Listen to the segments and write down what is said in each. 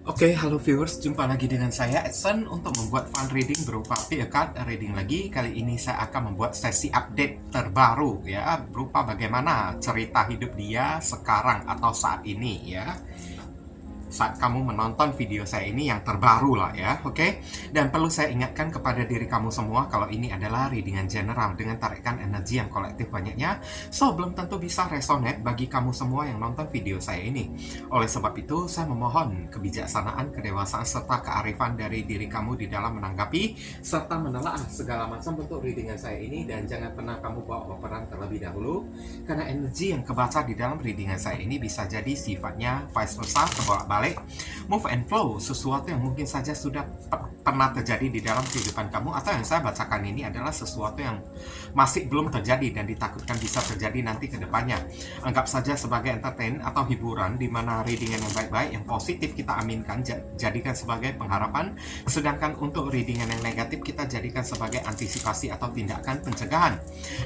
Oke, halo viewers, jumpa lagi dengan saya Edson untuk membuat fun reading berupa pick a card reading lagi. Kali ini saya akan membuat sesi update terbaru ya, berupa bagaimana cerita hidup dia sekarang atau saat ini ya. Saat kamu menonton video saya ini yang terbaru lah ya, oke? Dan perlu saya ingatkan kepada diri kamu semua kalau ini adalah readingan general dengan tarikan energi yang kolektif banyaknya, so belum tentu bisa resonate bagi kamu semua yang nonton video saya ini. Oleh sebab itu, saya memohon kebijaksanaan, kedewasaan, serta kearifan dari diri kamu di dalam menanggapi serta menelaah segala macam bentuk readingan saya ini, dan jangan pernah kamu bawa baperan terlebih dahulu, karena energi yang kebaca di dalam readingan saya ini bisa jadi sifatnya vice versa, terbolak-balik, move and flow, sesuatu yang mungkin saja sudah pernah terjadi di dalam kehidupan kamu, atau yang saya bacakan ini adalah sesuatu yang masih belum terjadi dan ditakutkan bisa terjadi nanti ke depannya. Anggap saja sebagai entertain atau hiburan, di mana readingan yang baik-baik, yang positif kita aminkan, jadikan sebagai pengharapan, sedangkan untuk readingan yang negatif kita jadikan sebagai antisipasi atau tindakan pencegahan.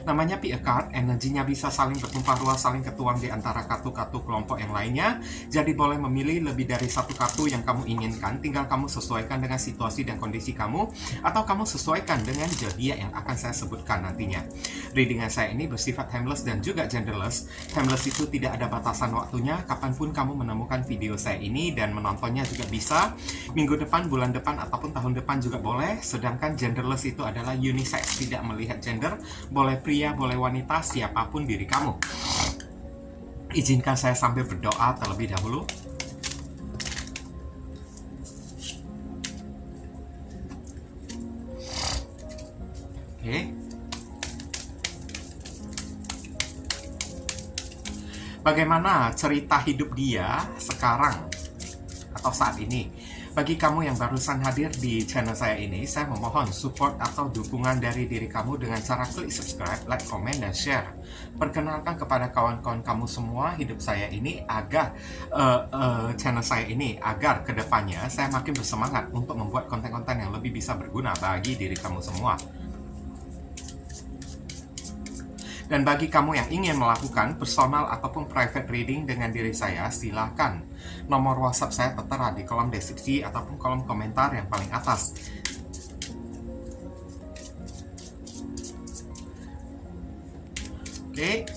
Namanya pick a card, energinya bisa saling bertumpah ruah, saling ketuang di antara kartu-kartu kelompok yang lainnya, jadi boleh memilih lebih dari satu kartu yang kamu inginkan, tinggal kamu sesuaikan dengan situasi dan kondisi kamu, atau kamu sesuaikan dengan zodiak yang akan saya sebutkan nantinya. Readingan saya ini bersifat timeless dan juga genderless. Timeless itu tidak ada batasan waktunya, kapanpun kamu menemukan video saya ini, dan menontonnya juga bisa minggu depan, bulan depan, ataupun tahun depan juga boleh. Sedangkan genderless itu adalah unisex, tidak melihat gender, boleh pria, boleh wanita, siapapun diri kamu. Izinkan saya sambil berdoa terlebih dahulu. Oke. Bagaimana cerita hidup dia sekarang atau saat ini? Bagi kamu yang barusan hadir di channel saya ini, saya memohon support atau dukungan dari diri kamu dengan cara klik subscribe, like, komen, dan share. Perkenalkan kepada kawan-kawan kamu semua hidup saya ini agar channel saya ini, agar kedepannya saya makin bersemangat untuk membuat konten-konten yang lebih bisa berguna bagi diri kamu semua. Dan bagi kamu yang ingin melakukan personal ataupun private reading dengan diri saya, silakan. Nomor WhatsApp saya tertera di kolom deskripsi ataupun kolom komentar yang paling atas. Oke.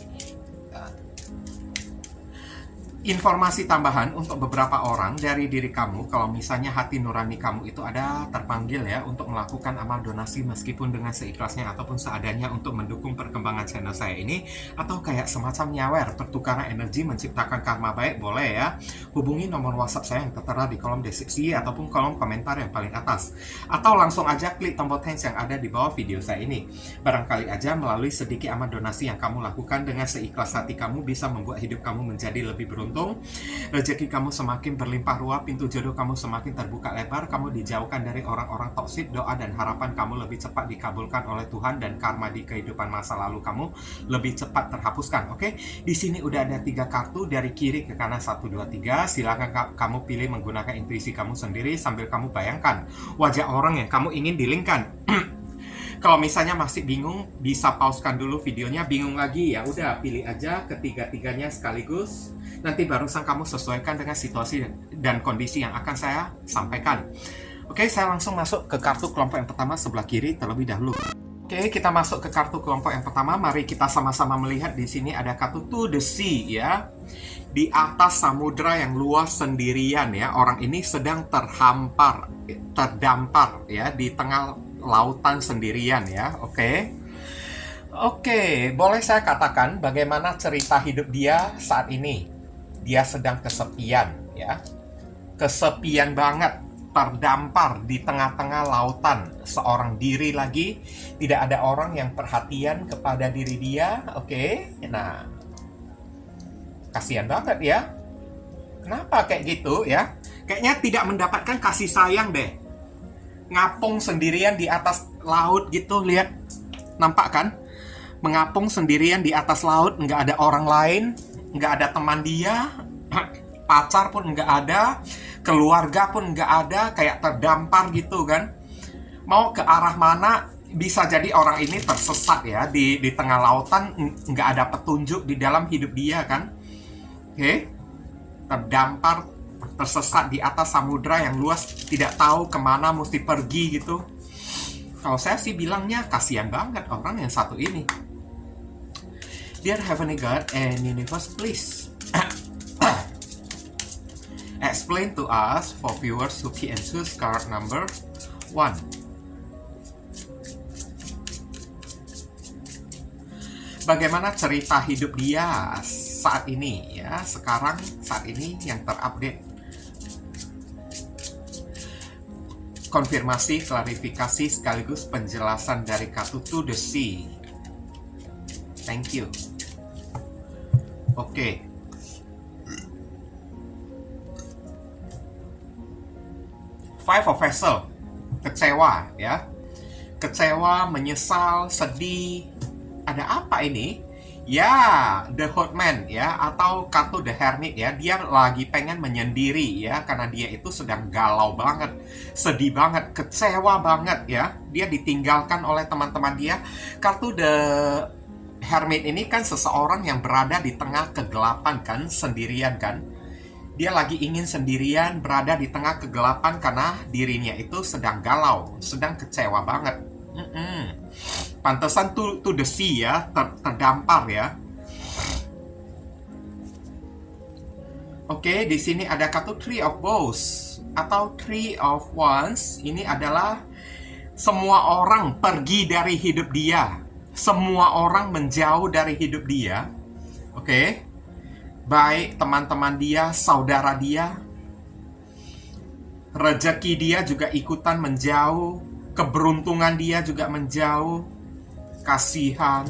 Informasi tambahan untuk beberapa orang dari diri kamu, kalau misalnya hati nurani kamu itu ada terpanggil ya untuk melakukan amal donasi meskipun dengan seikhlasnya ataupun seadanya untuk mendukung perkembangan channel saya ini, atau kayak semacam nyawer, pertukaran energi menciptakan karma baik, boleh ya. Hubungi nomor WhatsApp saya yang tertera di kolom deskripsi ataupun kolom komentar yang paling atas, atau langsung aja klik tombol thanks yang ada di bawah video saya ini. Barangkali aja melalui sedikit amal donasi yang kamu lakukan dengan seikhlas hati kamu bisa membuat hidup kamu menjadi lebih beruntung, rezeki kamu semakin berlimpah ruah, pintu jodoh kamu semakin terbuka lebar, kamu dijauhkan dari orang-orang toksik, doa dan harapan kamu lebih cepat dikabulkan oleh Tuhan, dan karma di kehidupan masa lalu kamu lebih cepat terhapuskan. Oke, di sini udah ada 3 kartu dari kiri ke kanan, 1, 2, 3. Silakan kamu pilih menggunakan intuisi kamu sendiri sambil kamu bayangkan wajah orang yang kamu ingin dilingkan. Kalau misalnya masih bingung, bisa pausekan dulu videonya. Bingung lagi, ya udah pilih aja ketiga-tiganya sekaligus. Nanti barusan kamu sesuaikan dengan situasi dan kondisi yang akan saya sampaikan. Oke, saya langsung masuk ke kartu kelompok yang pertama sebelah kiri terlebih dahulu. Oke, kita masuk ke kartu kelompok yang pertama. Mari kita sama-sama melihat di sini ada kartu To the Sea ya. Di atas samudra yang luas sendirian ya. Orang ini sedang terdampar ya di tengah lautan sendirian ya. Oke, boleh saya katakan bagaimana cerita hidup dia saat ini. Dia sedang kesepian ya. Kesepian banget, terdampar di tengah-tengah lautan, seorang diri lagi, tidak ada orang yang perhatian kepada diri dia. Oke, nah, kasihan banget ya. Kenapa kayak gitu ya? Kayaknya tidak mendapatkan kasih sayang deh. Ngapung sendirian di atas laut gitu, lihat, nampak kan? Mengapung sendirian di atas laut, nggak ada orang lain, nggak ada teman dia, pacar pun nggak ada, keluarga pun nggak ada, kayak terdampar gitu kan. Mau ke arah mana, bisa jadi orang ini tersesat ya di tengah lautan, nggak ada petunjuk di dalam hidup dia kan. Oke, terdampar tersesat di atas samudra yang luas, tidak tahu kemana mesti pergi gitu. Kalau saya sih bilangnya kasihan banget orang yang satu ini. Dear Heavenly God and Universe, please explain to us for viewers who key and choose card number 1. Bagaimana cerita hidup dia saat ini ya, sekarang saat ini yang terupdate. Konfirmasi, klarifikasi sekaligus penjelasan dari kartu To The Sea. Thank you. Oke. Five of Vessels, kecewa ya. Kecewa, menyesal, sedih. Ada apa ini? Ya, The Hotman ya, atau kartu The Hermit ya. Dia lagi pengen menyendiri ya, karena dia itu sedang galau banget, sedih banget, kecewa banget ya. Dia ditinggalkan oleh teman-teman dia. Kartu The Hermit ini kan seseorang yang berada di tengah kegelapan kan, sendirian kan. Dia lagi ingin sendirian, berada di tengah kegelapan karena dirinya itu sedang galau, sedang kecewa banget. Pantesan to the sea ya, terdampar ya. Oke, di sini ada kartu Three of Bowls atau Three of Wands. Ini adalah semua orang pergi dari hidup dia. Semua orang menjauh dari hidup dia. Oke. Baik teman-teman dia, saudara dia. Rezeki dia juga ikutan menjauh. Keberuntungan dia juga menjauh. Kasihan.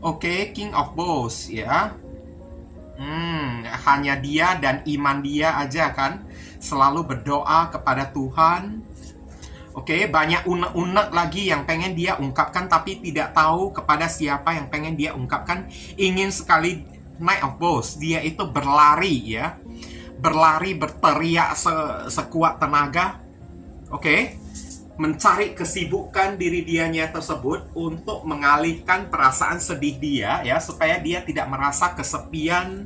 Oke, King of Bowls ya. Hanya dia dan iman dia aja kan, selalu berdoa kepada Tuhan. Oke, banyak unek-unek lagi yang pengen dia ungkapkan tapi tidak tahu kepada siapa yang pengen dia ungkapkan. Ingin sekali. Knight of Bowls, dia itu berlari ya. Berlari, berteriak sekuat tenaga. Oke. Mencari kesibukan diri dianya tersebut untuk mengalihkan perasaan sedih dia ya, supaya dia tidak merasa kesepian.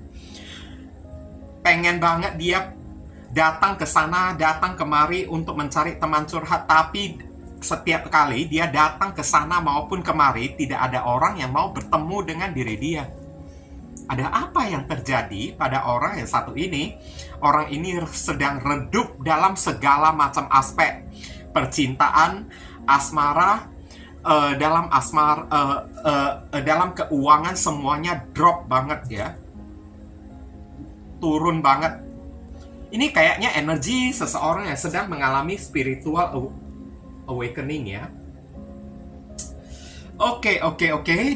Pengen banget dia datang ke sana, datang kemari untuk mencari teman curhat, tapi setiap kali dia datang ke sana maupun kemari tidak ada orang yang mau bertemu dengan diri dia. Ada apa yang terjadi pada orang yang satu ini? Orang ini sedang redup dalam segala macam aspek. Percintaan, asmara, dalam keuangan semuanya drop banget ya. Turun banget. Ini kayaknya energi seseorang yang sedang mengalami spiritual awakening ya. Oke.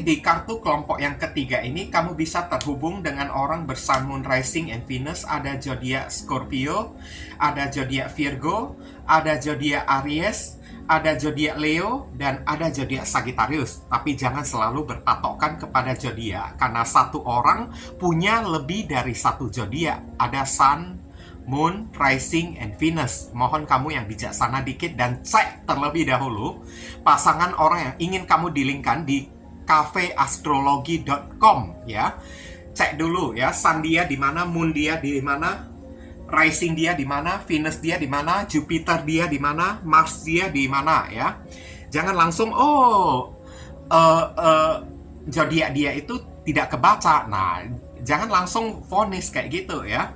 Di kartu kelompok yang ketiga ini kamu bisa terhubung dengan orang bersun, moon, rising, and Venus. Ada zodiak Scorpio, ada zodiak Virgo, ada zodiak Aries, ada zodiak Leo, dan ada zodiak Sagittarius. Tapi jangan selalu berpatokan kepada zodiak, karena satu orang punya lebih dari satu zodiak. Ada Sun, Moon, Rising, and Venus. Mohon kamu yang bijaksana dikit dan cek terlebih dahulu pasangan orang yang ingin kamu dilingkan di cafeastrology.com ya. Cek dulu ya, Sun dia di mana, Moon dia di mana, Rising dia di mana, Venus dia di mana, Jupiter dia di mana, Mars dia di mana ya. Jangan langsung zodiak dia itu tidak kebaca. Nah, jangan langsung vonis kayak gitu ya.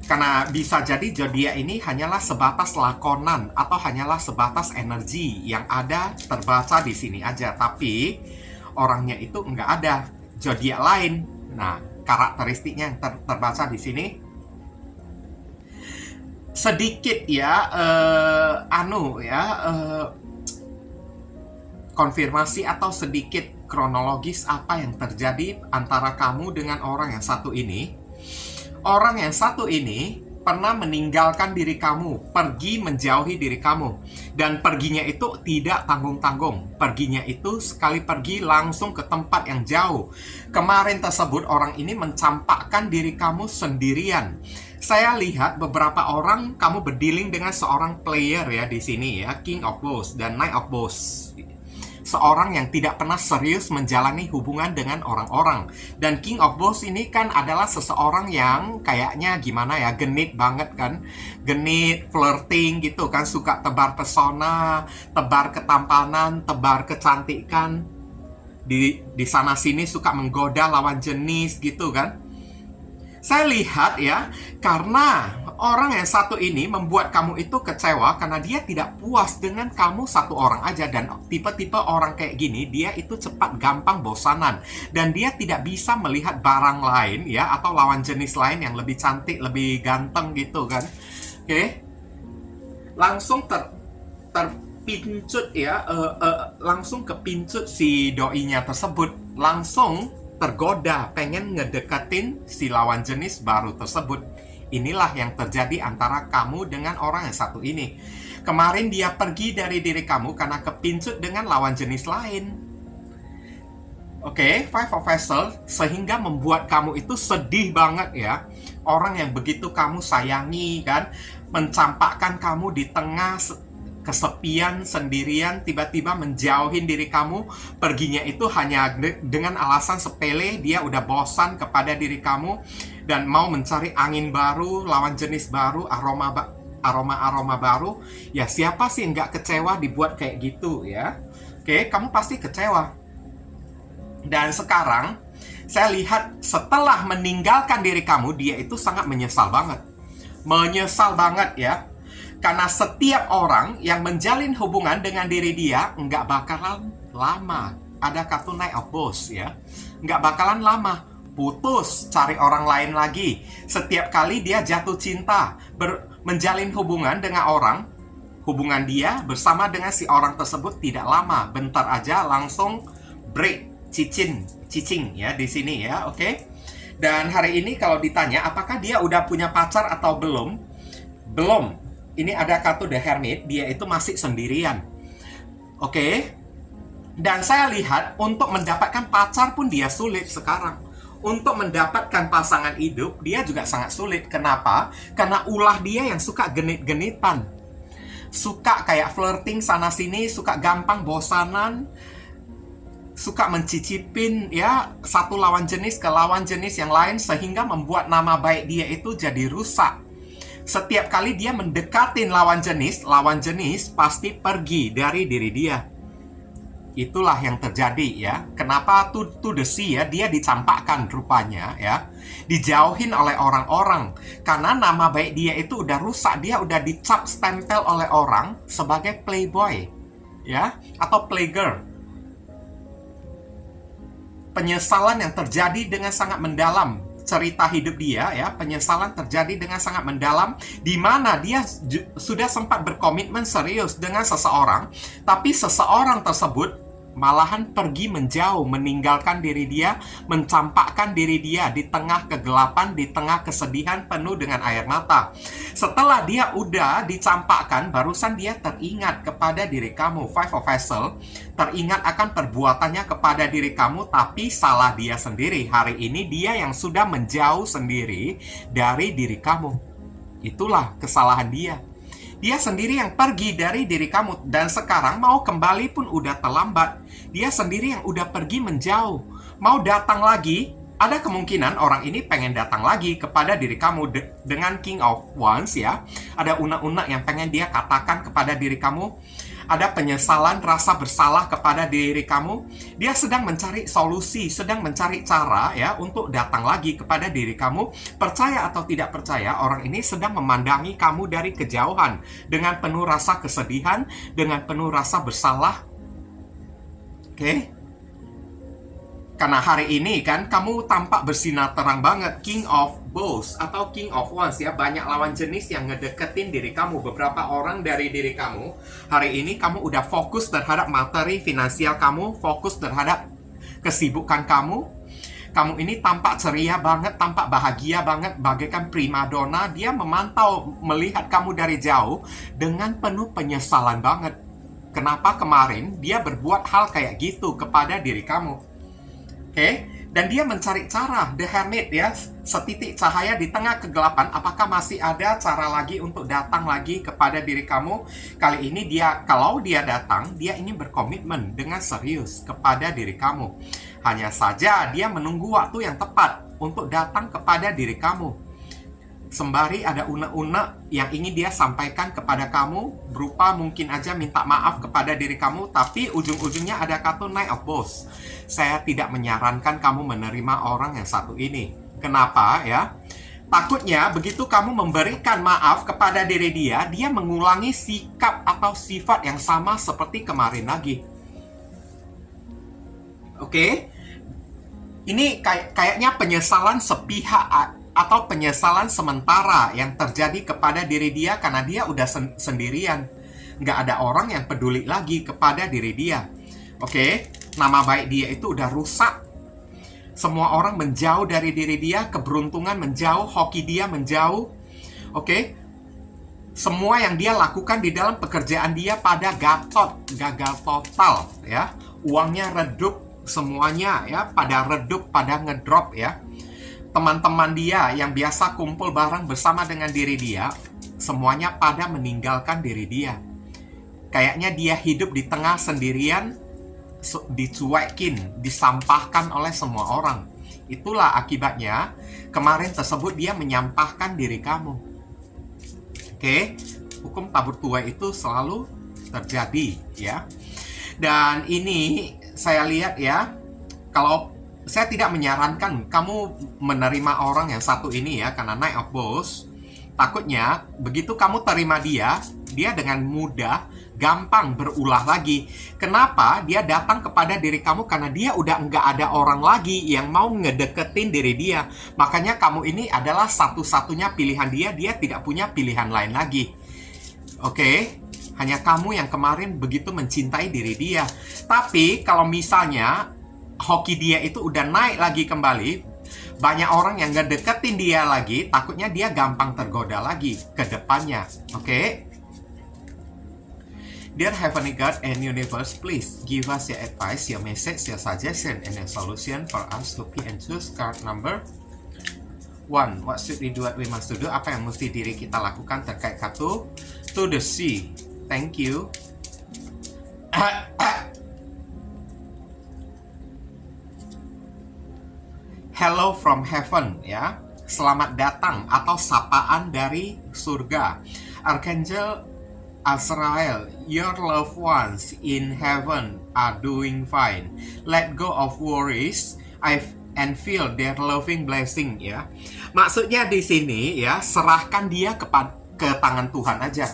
Karena bisa jadi zodiak ini hanyalah sebatas lakonan atau hanyalah sebatas energi yang ada terbaca di sini aja, tapi orangnya itu nggak ada zodiak lain. Nah, karakteristiknya yang terbaca di sini sedikit ya, konfirmasi atau sedikit kronologis apa yang terjadi antara kamu dengan orang yang satu ini. Orang yang satu ini pernah meninggalkan diri kamu, pergi menjauhi diri kamu. Dan perginya itu tidak tanggung-tanggung. Perginya itu sekali pergi langsung ke tempat yang jauh. Kemarin tersebut orang ini mencampakkan diri kamu sendirian. Saya lihat beberapa orang kamu berdealing dengan seorang player ya di sini ya, King of Bowls dan Knight of Bowls. seorang yang tidak pernah serius menjalani hubungan dengan orang-orang. Dan King of Bows ini kan adalah seseorang yang kayaknya gimana ya, genit banget kan. Genit, flirting gitu kan, suka tebar pesona, tebar ketampanan, tebar kecantikan. Di sana-sini suka menggoda lawan jenis gitu kan. Saya lihat ya, karena orang yang satu ini membuat kamu itu kecewa karena dia tidak puas dengan kamu satu orang aja. Dan tipe-tipe orang kayak gini, dia itu cepat gampang bosanan. Dan dia tidak bisa melihat barang lain ya, atau lawan jenis lain yang lebih cantik, lebih ganteng gitu kan. Oke. Langsung terpincut ya, langsung kepincut si doinya tersebut. Langsung tergoda pengen ngedekatin si lawan jenis baru tersebut. Inilah yang terjadi antara kamu dengan orang yang satu ini. Kemarin dia pergi dari diri kamu karena kepincut dengan lawan jenis lain. Oke, Five of Vessels sehingga membuat kamu itu sedih banget ya. Orang yang begitu kamu sayangi kan, mencampakkan kamu di tengah kesepian, sendirian, tiba-tiba menjauhin diri kamu. Perginya itu hanya dengan alasan sepele, dia udah bosan kepada diri kamu dan mau mencari angin baru, lawan jenis baru, aroma baru. Ya siapa sih nggak kecewa dibuat kayak gitu ya? Oke, kamu pasti kecewa. Dan sekarang saya lihat setelah meninggalkan diri kamu, dia itu sangat menyesal banget. Menyesal banget ya. Karena setiap orang yang menjalin hubungan dengan diri dia nggak bakalan lama. Ada kartu Knight of Bows ya. Nggak bakalan lama. Putus, cari orang lain lagi. Setiap kali dia jatuh cinta, menjalin hubungan dengan orang, hubungan dia bersama dengan si orang tersebut tidak lama. Bentar aja langsung break, cicing ya di sini ya, oke? Dan hari ini kalau ditanya apakah dia udah punya pacar atau belum? Belum. Ini ada kartu The Hermit, dia itu masih sendirian. Oke. Dan saya lihat untuk mendapatkan pacar pun dia sulit sekarang. Untuk mendapatkan pasangan hidup, dia juga sangat sulit. Kenapa? Karena ulah dia yang suka genit-genitan. Suka kayak flirting sana-sini, suka gampang bosanan, suka mencicipin ya satu lawan jenis ke lawan jenis yang lain, sehingga membuat nama baik dia itu jadi rusak. Setiap kali dia mendekatin lawan jenis pasti pergi dari diri dia. Itulah yang terjadi ya. Kenapa to the sea ya, dia dicampakkan rupanya ya. Dijauhin oleh orang-orang. Karena nama baik dia itu udah rusak. Dia udah dicap stempel oleh orang sebagai playboy ya, atau playgirl. Penyesalan yang terjadi dengan sangat mendalam. Cerita hidup dia ya, penyesalan terjadi dengan sangat mendalam, di mana dia sudah sempat berkomitmen serius dengan seseorang, tapi seseorang tersebut malahan pergi menjauh, meninggalkan diri dia, mencampakkan diri dia di tengah kegelapan, di tengah kesedihan penuh dengan air mata. Setelah dia udah dicampakkan, barusan dia teringat kepada diri kamu, Five of Vessels, teringat akan perbuatannya kepada diri kamu, tapi salah dia sendiri. Hari ini dia yang sudah menjauh sendiri dari diri kamu. Itulah kesalahan dia. Dia sendiri yang pergi dari diri kamu, dan sekarang mau kembali pun udah terlambat. Dia sendiri yang udah pergi menjauh. Mau datang lagi, ada kemungkinan orang ini pengen datang lagi kepada diri kamu dengan King of Wands ya. Ada unek-unek yang pengen dia katakan kepada diri kamu. Ada penyesalan, rasa bersalah kepada diri kamu. Dia sedang mencari solusi, sedang mencari cara ya untuk datang lagi kepada diri kamu. Percaya atau tidak percaya, orang ini sedang memandangi kamu dari kejauhan dengan penuh rasa kesedihan, dengan penuh rasa bersalah. Oke? Karena hari ini kan kamu tampak bersinar terang banget, King of Bows atau King of Wands ya. Banyak lawan jenis yang ngedeketin diri kamu. Beberapa orang dari diri kamu. Hari ini kamu udah fokus terhadap materi finansial kamu, fokus terhadap kesibukan kamu. Kamu ini tampak ceria banget, tampak bahagia banget, bagaikan primadona. Dia memantau, melihat kamu dari jauh dengan penuh penyesalan banget. Kenapa kemarin dia berbuat hal kayak gitu kepada diri kamu? Oke, Dan dia mencari cara, the hermit ya, setitik cahaya di tengah kegelapan. Apakah masih ada cara lagi untuk datang lagi kepada diri kamu? Kali ini kalau dia datang, dia ingin berkomitmen dengan serius kepada diri kamu. Hanya saja dia menunggu waktu yang tepat untuk datang kepada diri kamu. Sembari ada unek-unek yang ingin dia sampaikan kepada kamu, berupa mungkin aja minta maaf kepada diri kamu, tapi ujung-ujungnya ada kata Knight of Wands. Saya tidak menyarankan kamu menerima orang yang satu ini. Kenapa ya? Takutnya begitu kamu memberikan maaf kepada diri dia, dia mengulangi sikap atau sifat yang sama seperti kemarin lagi. Oke? Ini kayaknya penyesalan sepihak atau penyesalan sementara yang terjadi kepada diri dia karena dia udah sendirian. Nggak ada orang yang peduli lagi kepada diri dia. Oke? Nama baik dia itu udah rusak. Semua orang menjauh dari diri dia, keberuntungan menjauh, hoki dia menjauh. Oke? Semua yang dia lakukan di dalam pekerjaan dia pada gagal total ya. Uangnya redup semuanya ya, pada redup, pada ngedrop ya. Teman-teman dia yang biasa kumpul bareng bersama dengan diri dia, semuanya pada meninggalkan diri dia. Kayaknya dia hidup di tengah sendirian, dicuekin, disampahkan oleh semua orang. Itulah akibatnya kemarin tersebut dia menyampahkan diri kamu. Oke, hukum tabur tuai itu selalu terjadi ya. Dan ini saya lihat ya, kalau saya tidak menyarankan kamu menerima orang yang satu ini ya, karena Knight of Wands. Takutnya begitu kamu terima dia dengan mudah, gampang berulah lagi. Kenapa? Dia datang kepada diri kamu karena dia udah nggak ada orang lagi yang mau ngedeketin diri dia. Makanya kamu ini adalah satu-satunya pilihan dia tidak punya pilihan lain lagi. Oke? Hanya kamu yang kemarin begitu mencintai diri dia. Tapi kalau misalnya hoki dia itu udah naik lagi kembali, banyak orang yang gak deketin dia lagi, takutnya dia gampang tergoda lagi ke depannya. Oke? Dear Heavenly God and Universe, please give us your advice, your message, your suggestion, and your solution for us to pick and choose card number 1. What should we do, what we must do? Apa yang mesti diri kita lakukan terkait kartu To the Sea. Thank you. Hello from heaven ya. Selamat datang atau sapaan dari surga. Archangel Azrael, your loved ones in heaven are doing fine. Let go of worries and feel their loving blessing ya. Maksudnya di sini ya, serahkan dia ke tangan Tuhan aja.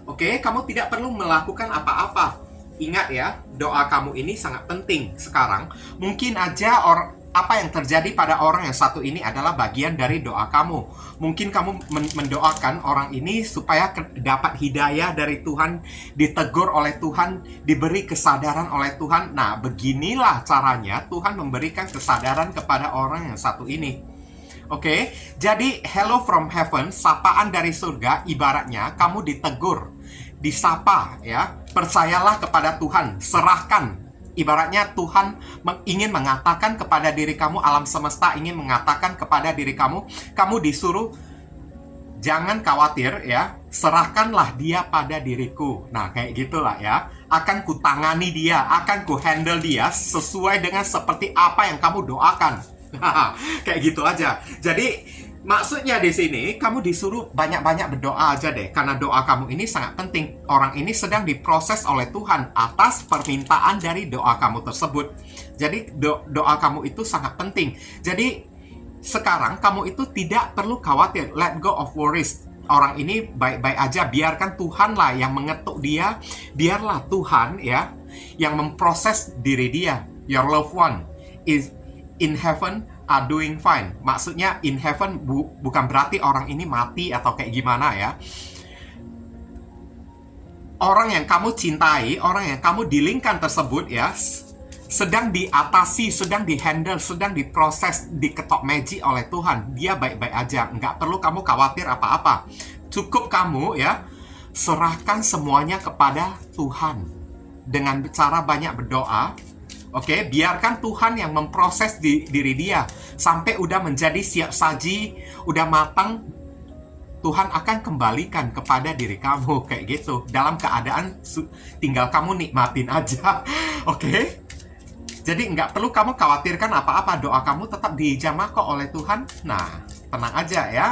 Oke, kamu tidak perlu melakukan apa-apa. Ingat ya, doa kamu ini sangat penting sekarang. Mungkin aja apa yang terjadi pada orang yang satu ini adalah bagian dari doa kamu. Mungkin kamu mendoakan orang ini supaya dapat hidayah dari Tuhan, ditegur oleh Tuhan, diberi kesadaran oleh Tuhan. Nah, beginilah caranya Tuhan memberikan kesadaran kepada orang yang satu ini. Oke, jadi hello from heaven, sapaan dari surga, ibaratnya kamu ditegur, disapa ya. Percayalah kepada Tuhan, serahkan. Ibaratnya Tuhan ingin mengatakan kepada diri kamu, alam semesta ingin mengatakan kepada diri kamu, kamu disuruh jangan khawatir ya, serahkanlah dia pada diriku. Nah, kayak gitulah ya. Akan kutangani dia, akan ku handle dia sesuai dengan seperti apa yang kamu doakan. Kayak gitu aja. Jadi maksudnya di sini kamu disuruh banyak-banyak berdoa aja deh, karena doa kamu ini sangat penting. Orang ini sedang diproses oleh Tuhan atas permintaan dari doa kamu tersebut. Jadi doa kamu itu sangat penting. Jadi sekarang kamu itu tidak perlu khawatir. Let go of worries. Orang ini baik-baik aja, biarkan Tuhanlah yang mengetuk dia. Biarlah Tuhan ya yang memproses diri dia. Your loved one is in heaven are doing fine. Maksudnya in heaven bukan berarti orang ini mati atau kayak gimana ya. Orang yang kamu cintai, orang yang kamu dilingkan tersebut ya, sedang diatasi, sedang dihandle, sedang diproses, diketok magic oleh Tuhan. Dia baik-baik aja, nggak perlu kamu khawatir apa-apa. Cukup kamu ya, serahkan semuanya kepada Tuhan. Dengan cara banyak berdoa, Oke, biarkan Tuhan yang memproses diri dia sampai udah menjadi siap saji, udah matang. Tuhan akan kembalikan kepada diri kamu kayak gitu. Dalam keadaan tinggal kamu nikmatin aja. Oke? Jadi nggak perlu kamu khawatirkan apa-apa. Doa kamu tetap dijamah kok oleh Tuhan. Nah, tenang aja ya.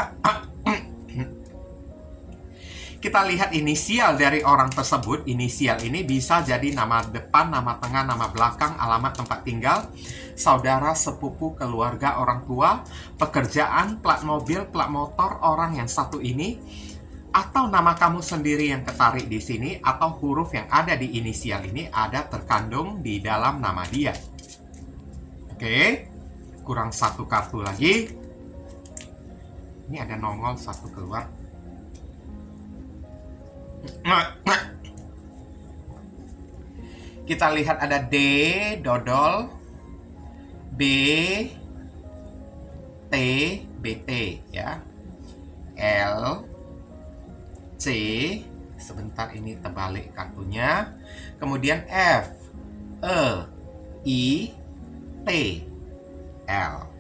Kita lihat inisial dari orang tersebut. Inisial ini bisa jadi nama depan, nama tengah, nama belakang, alamat tempat tinggal, saudara, sepupu, keluarga, orang tua, pekerjaan, plat mobil, plat motor orang yang satu ini, atau nama kamu sendiri yang ketarik di sini, atau huruf yang ada di inisial ini ada terkandung di dalam nama dia. Oke, kurang satu kartu lagi. Ini ada nongol satu keluar. Kita lihat ada D, dodol, B, T, BT ya. L, C, sebentar ini terbalik kartunya. Kemudian F, E, I, T, L.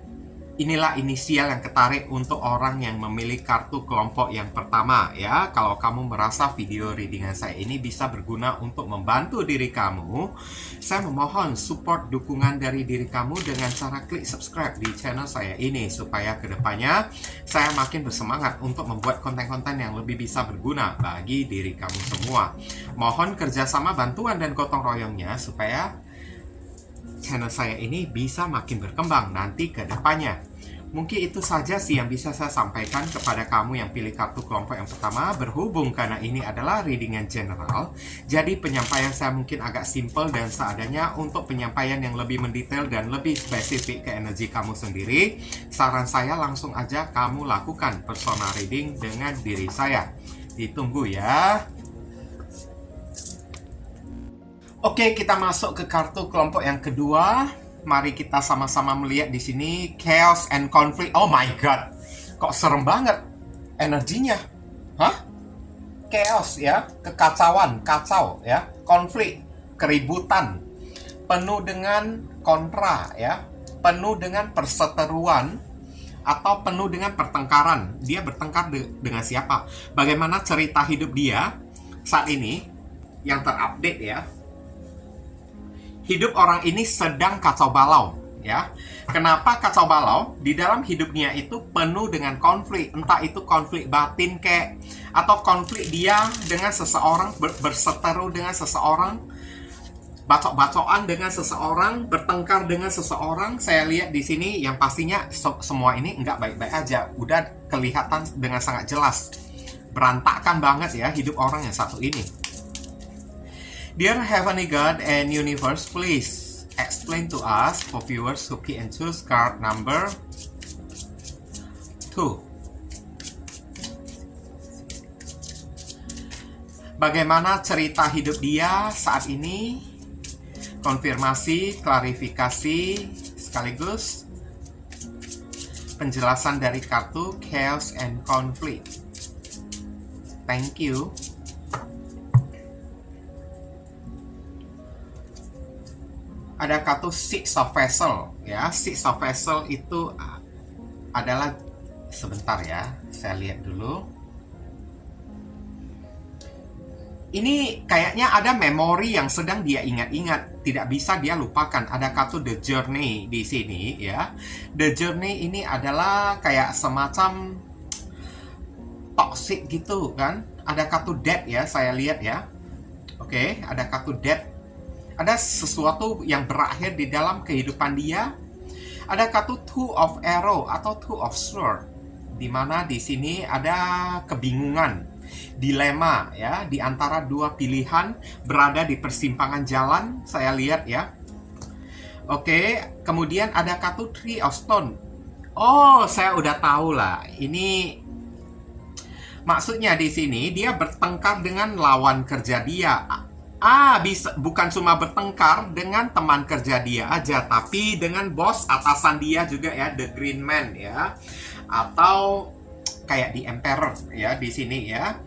Inilah inisial yang ketarik untuk orang yang memilih kartu kelompok yang pertama ya. Kalau kamu merasa video readingan saya ini bisa berguna untuk membantu diri kamu, saya memohon support dukungan dari diri kamu dengan cara klik subscribe di channel saya ini, supaya kedepannya saya makin bersemangat untuk membuat konten-konten yang lebih bisa berguna bagi diri kamu semua. Mohon kerjasama, bantuan, dan gotong royongnya supaya channel saya ini bisa makin berkembang nanti ke depannya. Mungkin itu saja sih yang bisa saya sampaikan kepada kamu yang pilih kartu kelompok yang pertama. Berhubung karena ini adalah readingan general, jadi penyampaian saya mungkin agak simple dan seadanya. Untuk penyampaian yang lebih mendetail dan lebih spesifik ke energi kamu sendiri, saran saya langsung aja kamu lakukan personal reading dengan diri saya. Ditunggu ya. Oke, kita masuk ke kartu kelompok yang kedua. Mari kita sama-sama melihat di sini chaos and conflict. Oh my god. Kok serem banget energinya. Hah? Chaos ya, kekacauan, kacau ya, konflik, keributan, penuh dengan kontra ya, penuh dengan perseteruan atau penuh dengan pertengkaran. Dia bertengkar dengan siapa? Bagaimana cerita hidup dia saat ini yang terupdate ya. Hidup orang ini sedang kacau balau ya. Kenapa kacau balau? Di dalam hidupnya itu penuh dengan konflik. Entah itu konflik batin kek, atau konflik dia dengan seseorang, berseteru dengan seseorang, bacok-bacokan dengan seseorang, bertengkar dengan seseorang. Saya lihat di sini yang pastinya semua ini nggak baik-baik aja. Udah kelihatan dengan sangat jelas. Berantakan banget ya hidup orang yang satu ini. Dear Heavenly God and Universe, please explain to us for viewers who pick and choose card number 2. Bagaimana cerita hidup dia saat ini? Konfirmasi, klarifikasi, sekaligus penjelasan dari kartu Chaos and Conflict. Thank you. Ada kartu Six of Vessel ya. Six of Vessel itu adalah, sebentar ya, saya lihat dulu. Ini kayaknya ada memori yang sedang dia ingat-ingat, tidak bisa dia lupakan. Ada kartu The Journey di sini ya. The Journey ini adalah kayak semacam toxic gitu kan. Ada kartu Death ya, saya lihat ya. Oke, ada kartu Death. Ada sesuatu yang berakhir di dalam kehidupan dia. Ada kartu Two of Arrow atau Two of Sword, di mana di sini ada kebingungan, dilema ya, di antara dua pilihan, berada di persimpangan jalan. Saya lihat ya. Oke, kemudian ada kartu Three of Stone. Oh, saya udah tahu lah. Ini maksudnya di sini dia bertengkar dengan lawan kerja dia. Bisa bukan cuma bertengkar dengan teman kerja dia aja, tapi dengan bos atasan dia juga ya, The Green Man ya, atau kayak di Emperor ya di sini ya.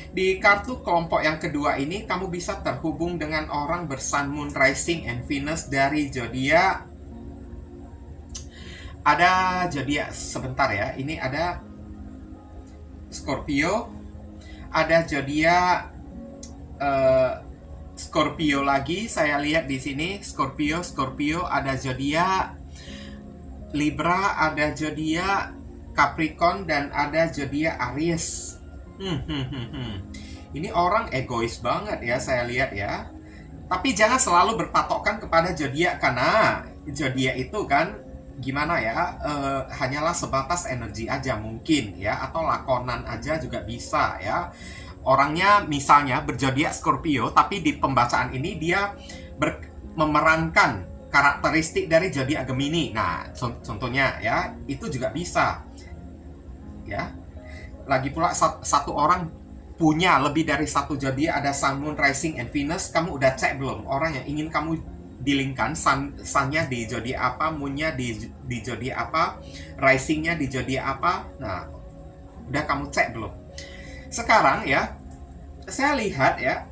Di kartu kelompok yang kedua ini, kamu bisa terhubung dengan orang bersun, moon, rising, and Venus dari zodiak. Ada zodiak, sebentar ya. Ini ada Scorpio, ada zodiak Scorpio lagi. Saya lihat di sini Scorpio, ada zodiak Libra, ada zodiak Capricorn, dan ada zodiak Aries. Ini orang egois banget ya, saya lihat ya. Tapi jangan selalu berpatokan kepada zodiak, karena zodiak itu kan gimana ya, hanyalah sebatas energi aja mungkin ya, atau lakonan aja juga bisa ya. Orangnya misalnya berzodiak Scorpio, tapi di pembacaan ini dia memerankan karakteristik dari zodiak Gemini. Nah, contohnya ya, itu juga bisa ya. Lagi pula satu orang punya lebih dari satu zodiak, ada Sun, Moon, Rising, and Venus. Kamu udah cek belum orang yang ingin kamu dilingkan, Sun-nya di zodiak apa, Moon-nya di zodiak apa, Rising-nya di zodiak apa. Nah, udah kamu cek belum? Sekarang ya, saya lihat ya,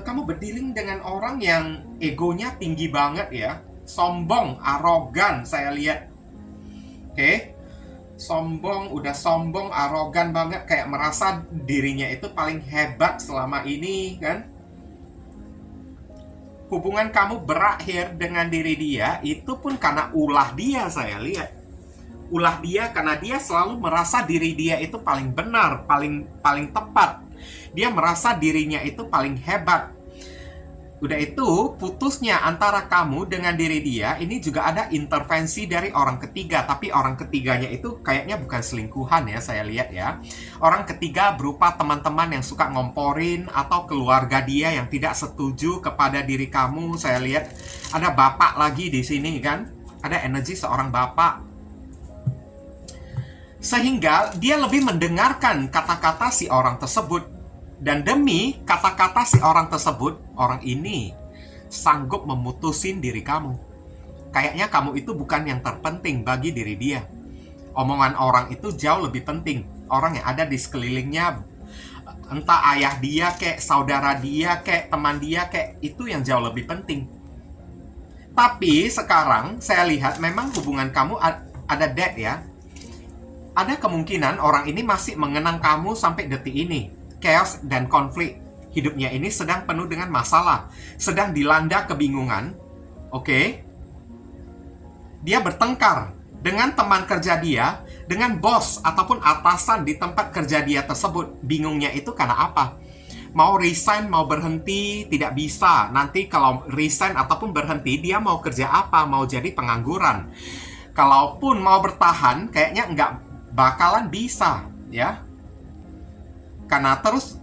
kamu berdealing dengan orang yang egonya tinggi banget ya, sombong, arogan, saya lihat. Oke? Sombong, udah sombong, arogan banget, kayak merasa dirinya itu paling hebat selama ini kan. Hubungan kamu berakhir dengan diri dia itu pun karena ulah dia, saya lihat. Ulah dia karena dia selalu merasa diri dia itu paling benar, paling tepat. Dia merasa dirinya itu paling hebat. Udah itu, putusnya antara kamu dengan diri dia, ini juga ada intervensi dari orang ketiga. Tapi orang ketiganya itu kayaknya bukan selingkuhan ya, saya lihat ya. Orang ketiga berupa teman-teman yang suka ngomporin, atau keluarga dia yang tidak setuju kepada diri kamu. Saya lihat ada bapak lagi di sini kan. Ada energi seorang bapak. Sehingga dia lebih mendengarkan kata-kata si orang tersebut. Dan demi kata-kata si orang tersebut, orang ini sanggup memutusin diri kamu. Kayaknya kamu itu bukan yang terpenting bagi diri dia. Omongan orang itu jauh lebih penting. Orang yang ada di sekelilingnya, entah ayah dia kek, saudara dia kek, teman dia kek, itu yang jauh lebih penting. Tapi sekarang saya lihat memang hubungan kamu ada dead ya. Ada kemungkinan orang ini masih mengenang kamu sampai detik ini. Chaos dan konflik. Hidupnya ini sedang penuh dengan masalah, sedang dilanda kebingungan. Oke? Dia bertengkar dengan teman kerja dia, dengan bos ataupun atasan di tempat kerja dia tersebut. Bingungnya itu karena apa? Mau resign, mau berhenti, tidak bisa. Nanti kalau resign ataupun berhenti, dia mau kerja apa? Mau jadi pengangguran. Kalaupun mau bertahan, kayaknya nggak bakalan bisa, ya. Karena terus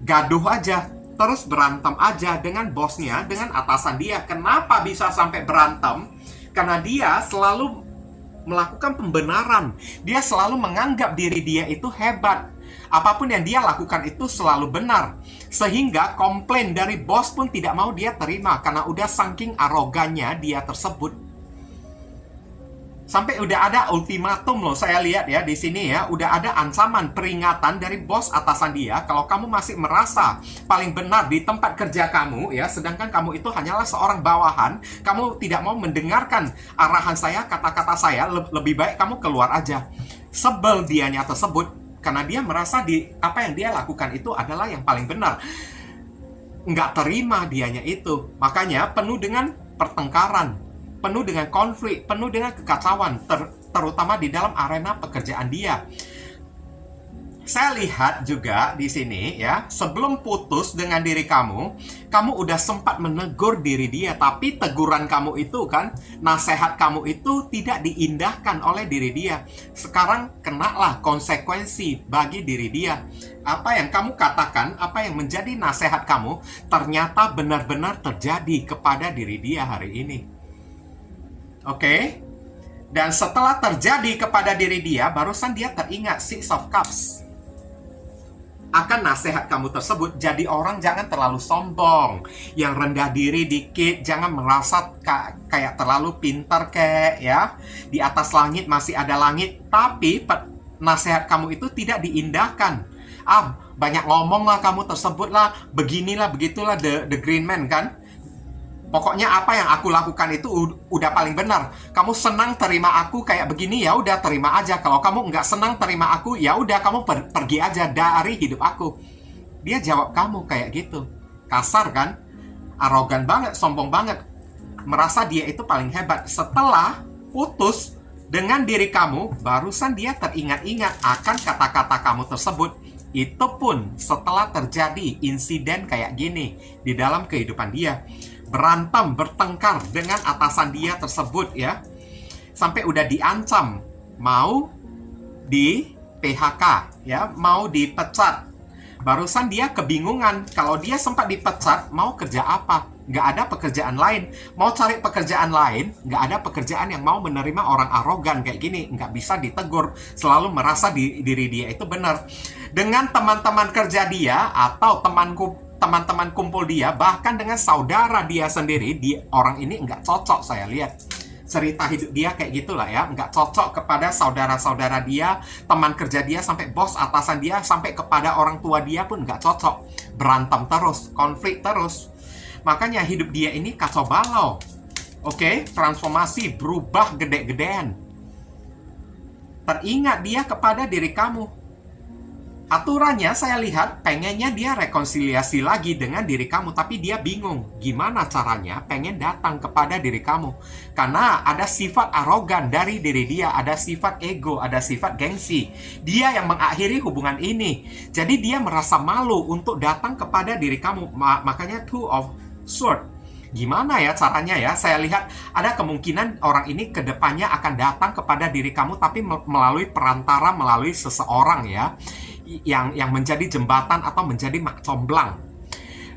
gaduh aja, terus berantem aja dengan bosnya, dengan atasan dia. Kenapa bisa sampai berantem? Karena dia selalu melakukan pembenaran. Dia selalu menganggap diri dia itu hebat. Apapun yang dia lakukan itu selalu benar. Sehingga komplain dari bos pun tidak mau dia terima, karena udah saking arogannya dia tersebut. Sampai udah ada ultimatum loh, saya lihat ya di sini ya, udah ada ancaman, peringatan dari bos atasan dia kalau kamu masih merasa paling benar di tempat kerja kamu ya, sedangkan kamu itu hanyalah seorang bawahan, kamu tidak mau mendengarkan arahan saya, kata-kata saya, lebih baik kamu keluar aja. Sebel dianya tersebut karena dia merasa apa yang dia lakukan itu adalah yang paling benar. Nggak terima dianya itu, makanya penuh dengan pertengkaran, penuh dengan konflik, penuh dengan kekacauan, terutama di dalam arena pekerjaan dia. Saya lihat juga di sini ya, sebelum putus dengan diri kamu, kamu udah sempat menegur diri dia, tapi teguran kamu itu kan, nasihat kamu itu tidak diindahkan oleh diri dia. Sekarang kenalah konsekuensi bagi diri dia. Apa yang kamu katakan, apa yang menjadi nasihat kamu, ternyata benar-benar terjadi kepada diri dia hari ini. Oke? Dan setelah terjadi kepada diri dia, barusan dia teringat Six of Cups. Akan nasihat kamu tersebut, jadi orang jangan terlalu sombong, yang rendah diri dikit, jangan merasa kayak terlalu pintar kayak ya. Di atas langit masih ada langit, tapi nasihat kamu itu tidak diindahkan. Banyak ngomong lah kamu tersebut lah, beginilah, begitulah, the green man kan. Pokoknya apa yang aku lakukan itu udah paling benar. Kamu senang terima aku kayak begini, ya udah terima aja. Kalau kamu nggak senang terima aku, ya udah kamu pergi aja dari hidup aku. Dia jawab kamu kayak gitu. Kasar kan? Arogan banget, sombong banget. Merasa dia itu paling hebat. Setelah putus dengan diri kamu, barusan dia teringat-ingat akan kata-kata kamu tersebut. Itu pun setelah terjadi insiden kayak gini di dalam kehidupan dia. Berantem, bertengkar dengan atasan dia tersebut ya. Sampai udah diancam mau di PHK ya, mau dipecat. Barusan dia kebingungan, kalau dia sempat dipecat mau kerja apa? Nggak ada pekerjaan lain. Mau cari pekerjaan lain, nggak ada pekerjaan yang mau menerima orang arogan kayak gini. Nggak bisa ditegur, selalu merasa diri dia itu benar. Dengan teman-teman kerja dia atau teman-teman kumpul dia, bahkan dengan saudara dia sendiri, orang ini nggak cocok. Saya lihat cerita hidup dia kayak gitulah ya, nggak cocok kepada saudara-saudara dia, teman kerja dia, sampai bos atasan dia, sampai kepada orang tua dia pun nggak cocok. Berantem terus, konflik terus. Makanya hidup dia ini kacau balau. Oke, transformasi, berubah gede-gedean. Teringat dia kepada diri kamu. Aturannya saya lihat pengennya dia rekonsiliasi lagi dengan diri kamu, tapi dia bingung gimana caranya pengen datang kepada diri kamu. Karena ada sifat arogan dari diri dia, ada sifat ego, ada sifat gengsi. Dia yang mengakhiri hubungan ini. Jadi dia merasa malu untuk datang kepada diri kamu. Makanya Two of Swords. Gimana ya caranya ya? Saya lihat ada kemungkinan orang ini kedepannya akan datang kepada diri kamu, tapi melalui perantara, melalui seseorang ya, yang menjadi jembatan atau menjadi mak comblang.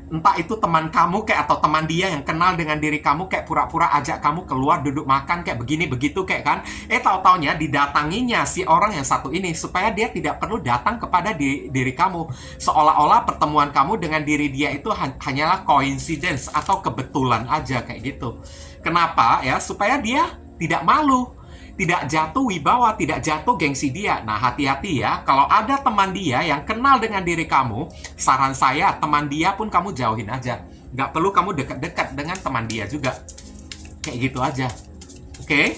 Entah itu teman kamu kayak atau teman dia yang kenal dengan diri kamu, kayak pura-pura ajak kamu keluar duduk makan kayak begini begitu kayak kan. Tahu-taunya didatanginya si orang yang satu ini supaya dia tidak perlu datang kepada diri kamu. Seolah-olah pertemuan kamu dengan diri dia itu hanyalah coincidence atau kebetulan aja kayak gitu. Kenapa ya? Supaya dia tidak malu, tidak jatuh wibawa, tidak jatuh gengsi dia. Nah, hati-hati ya. Kalau ada teman dia yang kenal dengan diri kamu, saran saya, teman dia pun kamu jauhin aja. Nggak perlu kamu dekat-dekat dengan teman dia juga. Kayak gitu aja. Oke?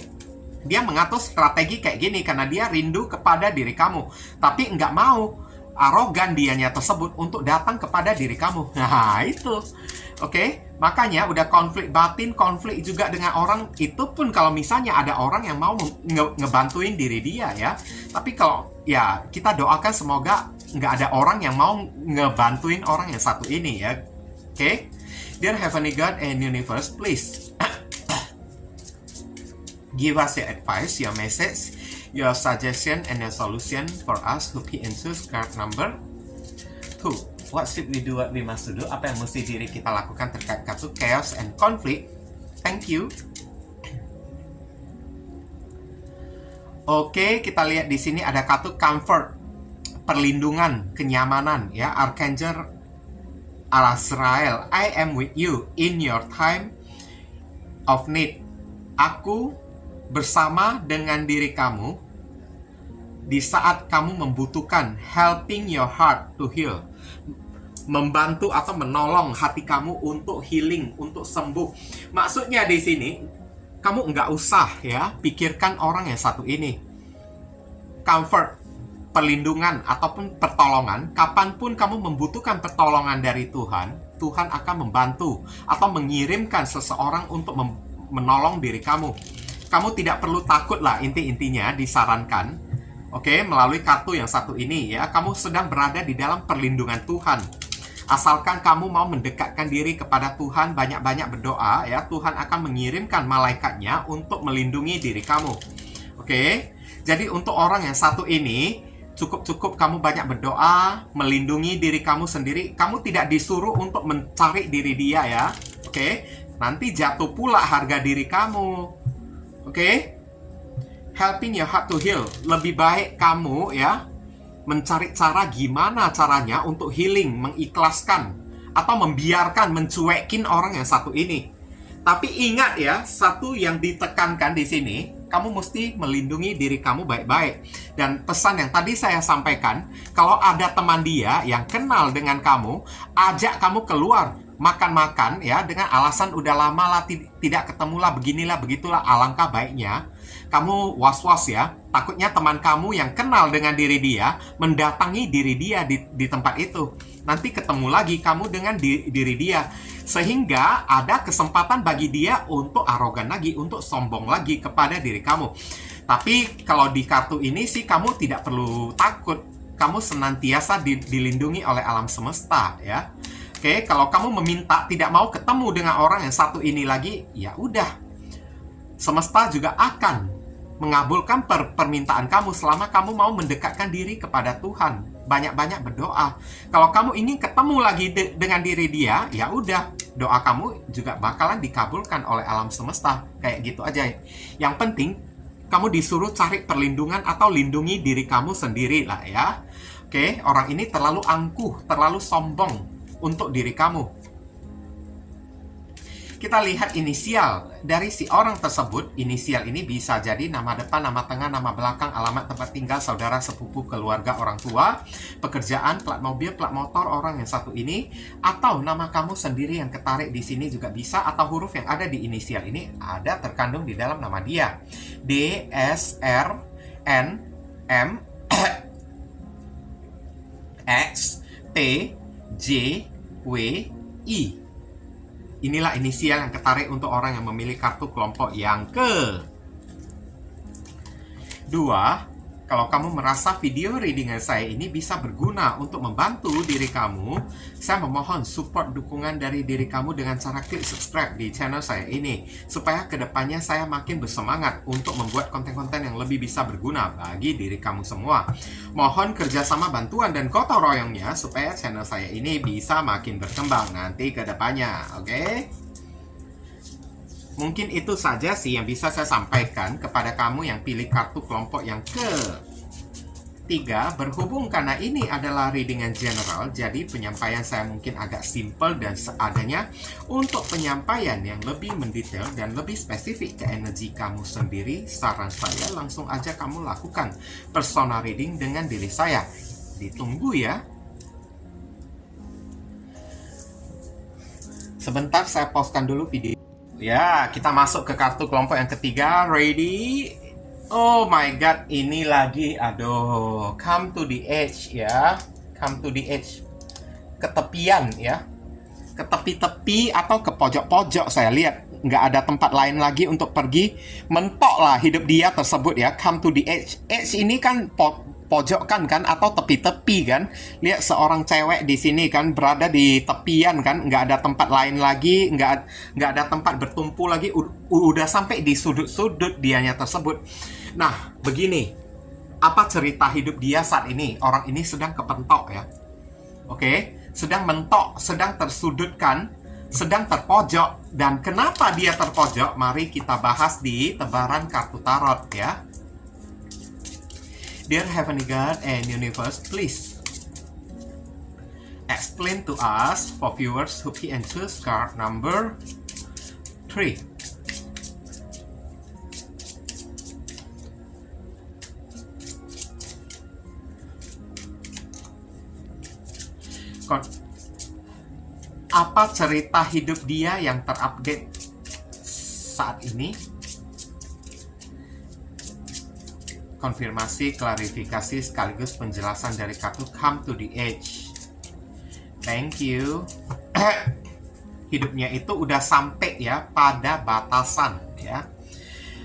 Dia mengatur strategi kayak gini karena dia rindu kepada diri kamu. Tapi nggak mau arogan dianya tersebut untuk datang kepada diri kamu. Nah, itu. Oke? Makanya udah konflik batin, konflik juga dengan orang, itu pun kalau misalnya ada orang yang mau ngebantuin diri dia ya. Tapi kalau ya kita doakan semoga nggak ada orang yang mau ngebantuin orang yang satu ini ya. Oke? Dear Heavenly God and Universe, please give us your advice, your message, your suggestion and your solution for us to be into card number 2. What should we do, what we must do? Apa yang mesti diri kita lakukan terkait kartu chaos and conflict? Thank you. Oke, kita lihat di sini ada kartu comfort, perlindungan, kenyamanan ya. Archangel Azrael, I am with you in your time of need. Aku bersama dengan diri kamu di saat kamu membutuhkan, helping your heart to heal. Membantu atau menolong hati kamu untuk healing, untuk sembuh. Maksudnya di sini, kamu nggak usah ya pikirkan orang yang satu ini. Comfort, perlindungan ataupun pertolongan, kapanpun kamu membutuhkan pertolongan dari Tuhan, Tuhan akan membantu atau mengirimkan seseorang untuk menolong diri kamu. Kamu tidak perlu takut lah, inti-intinya disarankan. Oke, melalui kartu yang satu ini ya, kamu sedang berada di dalam perlindungan Tuhan. Asalkan kamu mau mendekatkan diri kepada Tuhan, banyak-banyak berdoa ya, Tuhan akan mengirimkan malaikatnya untuk melindungi diri kamu. Oke, jadi untuk orang yang satu ini, cukup kamu banyak berdoa, melindungi diri kamu sendiri. Kamu tidak disuruh untuk mencari diri dia ya. Oke, nanti jatuh pula harga diri kamu. Oke, helping your heart to heal. Lebih baik kamu ya mencari cara gimana caranya untuk healing, mengikhlaskan atau membiarkan, mencuekin orang yang satu ini. Tapi ingat ya, satu yang ditekankan di sini, kamu mesti melindungi diri kamu baik-baik. Dan pesan yang tadi saya sampaikan, kalau ada teman dia yang kenal dengan kamu, ajak kamu keluar makan-makan ya dengan alasan udah lama lah tidak ketemu lah, beginilah begitulah, alangkah baiknya kamu was-was ya. Takutnya teman kamu yang kenal dengan diri dia mendatangi diri dia di tempat itu. Nanti ketemu lagi kamu dengan diri dia. Sehingga ada kesempatan bagi dia untuk arogan lagi, untuk sombong lagi kepada diri kamu. Tapi kalau di kartu ini sih kamu tidak perlu takut. Kamu senantiasa dilindungi oleh alam semesta ya. Oke, kalau kamu meminta tidak mau ketemu dengan orang yang satu ini lagi, ya udah. Semesta juga akan mengabulkan permintaan kamu selama kamu mau mendekatkan diri kepada Tuhan. Banyak-banyak berdoa. Kalau kamu ingin ketemu lagi dengan diri dia, ya udah, doa kamu juga bakalan dikabulkan oleh alam semesta. Kayak gitu aja. Yang penting, kamu disuruh cari perlindungan atau lindungi diri kamu sendiri lah ya. Oke, orang ini terlalu angkuh, terlalu sombong untuk diri kamu. Kita lihat inisial dari si orang tersebut. Inisial ini bisa jadi nama depan, nama tengah, nama belakang, alamat tempat tinggal, saudara, sepupu, keluarga, orang tua, pekerjaan, plat mobil, plat motor orang yang satu ini, atau nama kamu sendiri yang ketarik di sini juga bisa, atau huruf yang ada di inisial ini ada terkandung di dalam nama dia. D, S, R, N, M, X, T, J, W, I. Inilah inisial yang ketarik untuk orang yang memilih kartu kelompok yang kedua. Kalau kamu merasa video readingan saya ini bisa berguna untuk membantu diri kamu, saya memohon support dukungan dari diri kamu dengan cara klik subscribe di channel saya ini, supaya kedepannya saya makin bersemangat untuk membuat konten-konten yang lebih bisa berguna bagi diri kamu semua. Mohon kerjasama bantuan dan gotong royongnya supaya channel saya ini bisa makin berkembang nanti kedepannya, oke? Mungkin itu saja sih yang bisa saya sampaikan kepada kamu yang pilih kartu kelompok yang ketiga. Berhubung karena ini adalah readingan general, jadi penyampaian saya mungkin agak simple dan seadanya. Untuk penyampaian yang lebih mendetail dan lebih spesifik ke energi kamu sendiri, saran saya langsung aja kamu lakukan personal reading dengan diri saya. Ditunggu ya. Sebentar saya pauskan dulu video. Ya, kita masuk ke kartu kelompok yang ketiga. Ready? Oh my god, ini lagi, aduh, come to the edge ya. Come to the edge. Ke tepian ya. Ke tepi-tepi atau ke pojok-pojok saya lihat. Nggak ada tempat lain lagi untuk pergi. Mentok lah hidup dia tersebut ya. Come to the edge. Edge ini kan pojokan kan atau tepi-tepi kan. Lihat seorang cewek di sini kan berada di tepian kan, nggak ada tempat lain lagi, nggak ada tempat bertumpu lagi, udah sampai di sudut-sudut dianya tersebut. Nah, begini, apa cerita hidup dia saat ini? Orang ini sedang kepentok ya. Oke, sedang mentok, sedang tersudutkan, sedang terpojok. Dan kenapa dia terpojok? Mari kita bahas di tebaran kartu tarot ya. Dear Heavenly God and Universe, please explain to us for viewers who key and choose card number 3. Apa cerita hidup dia yang terupdate saat ini? Konfirmasi, klarifikasi, sekaligus penjelasan dari kartu Come to the Edge. Thank you. Hidupnya itu udah sampai ya pada batasan ya.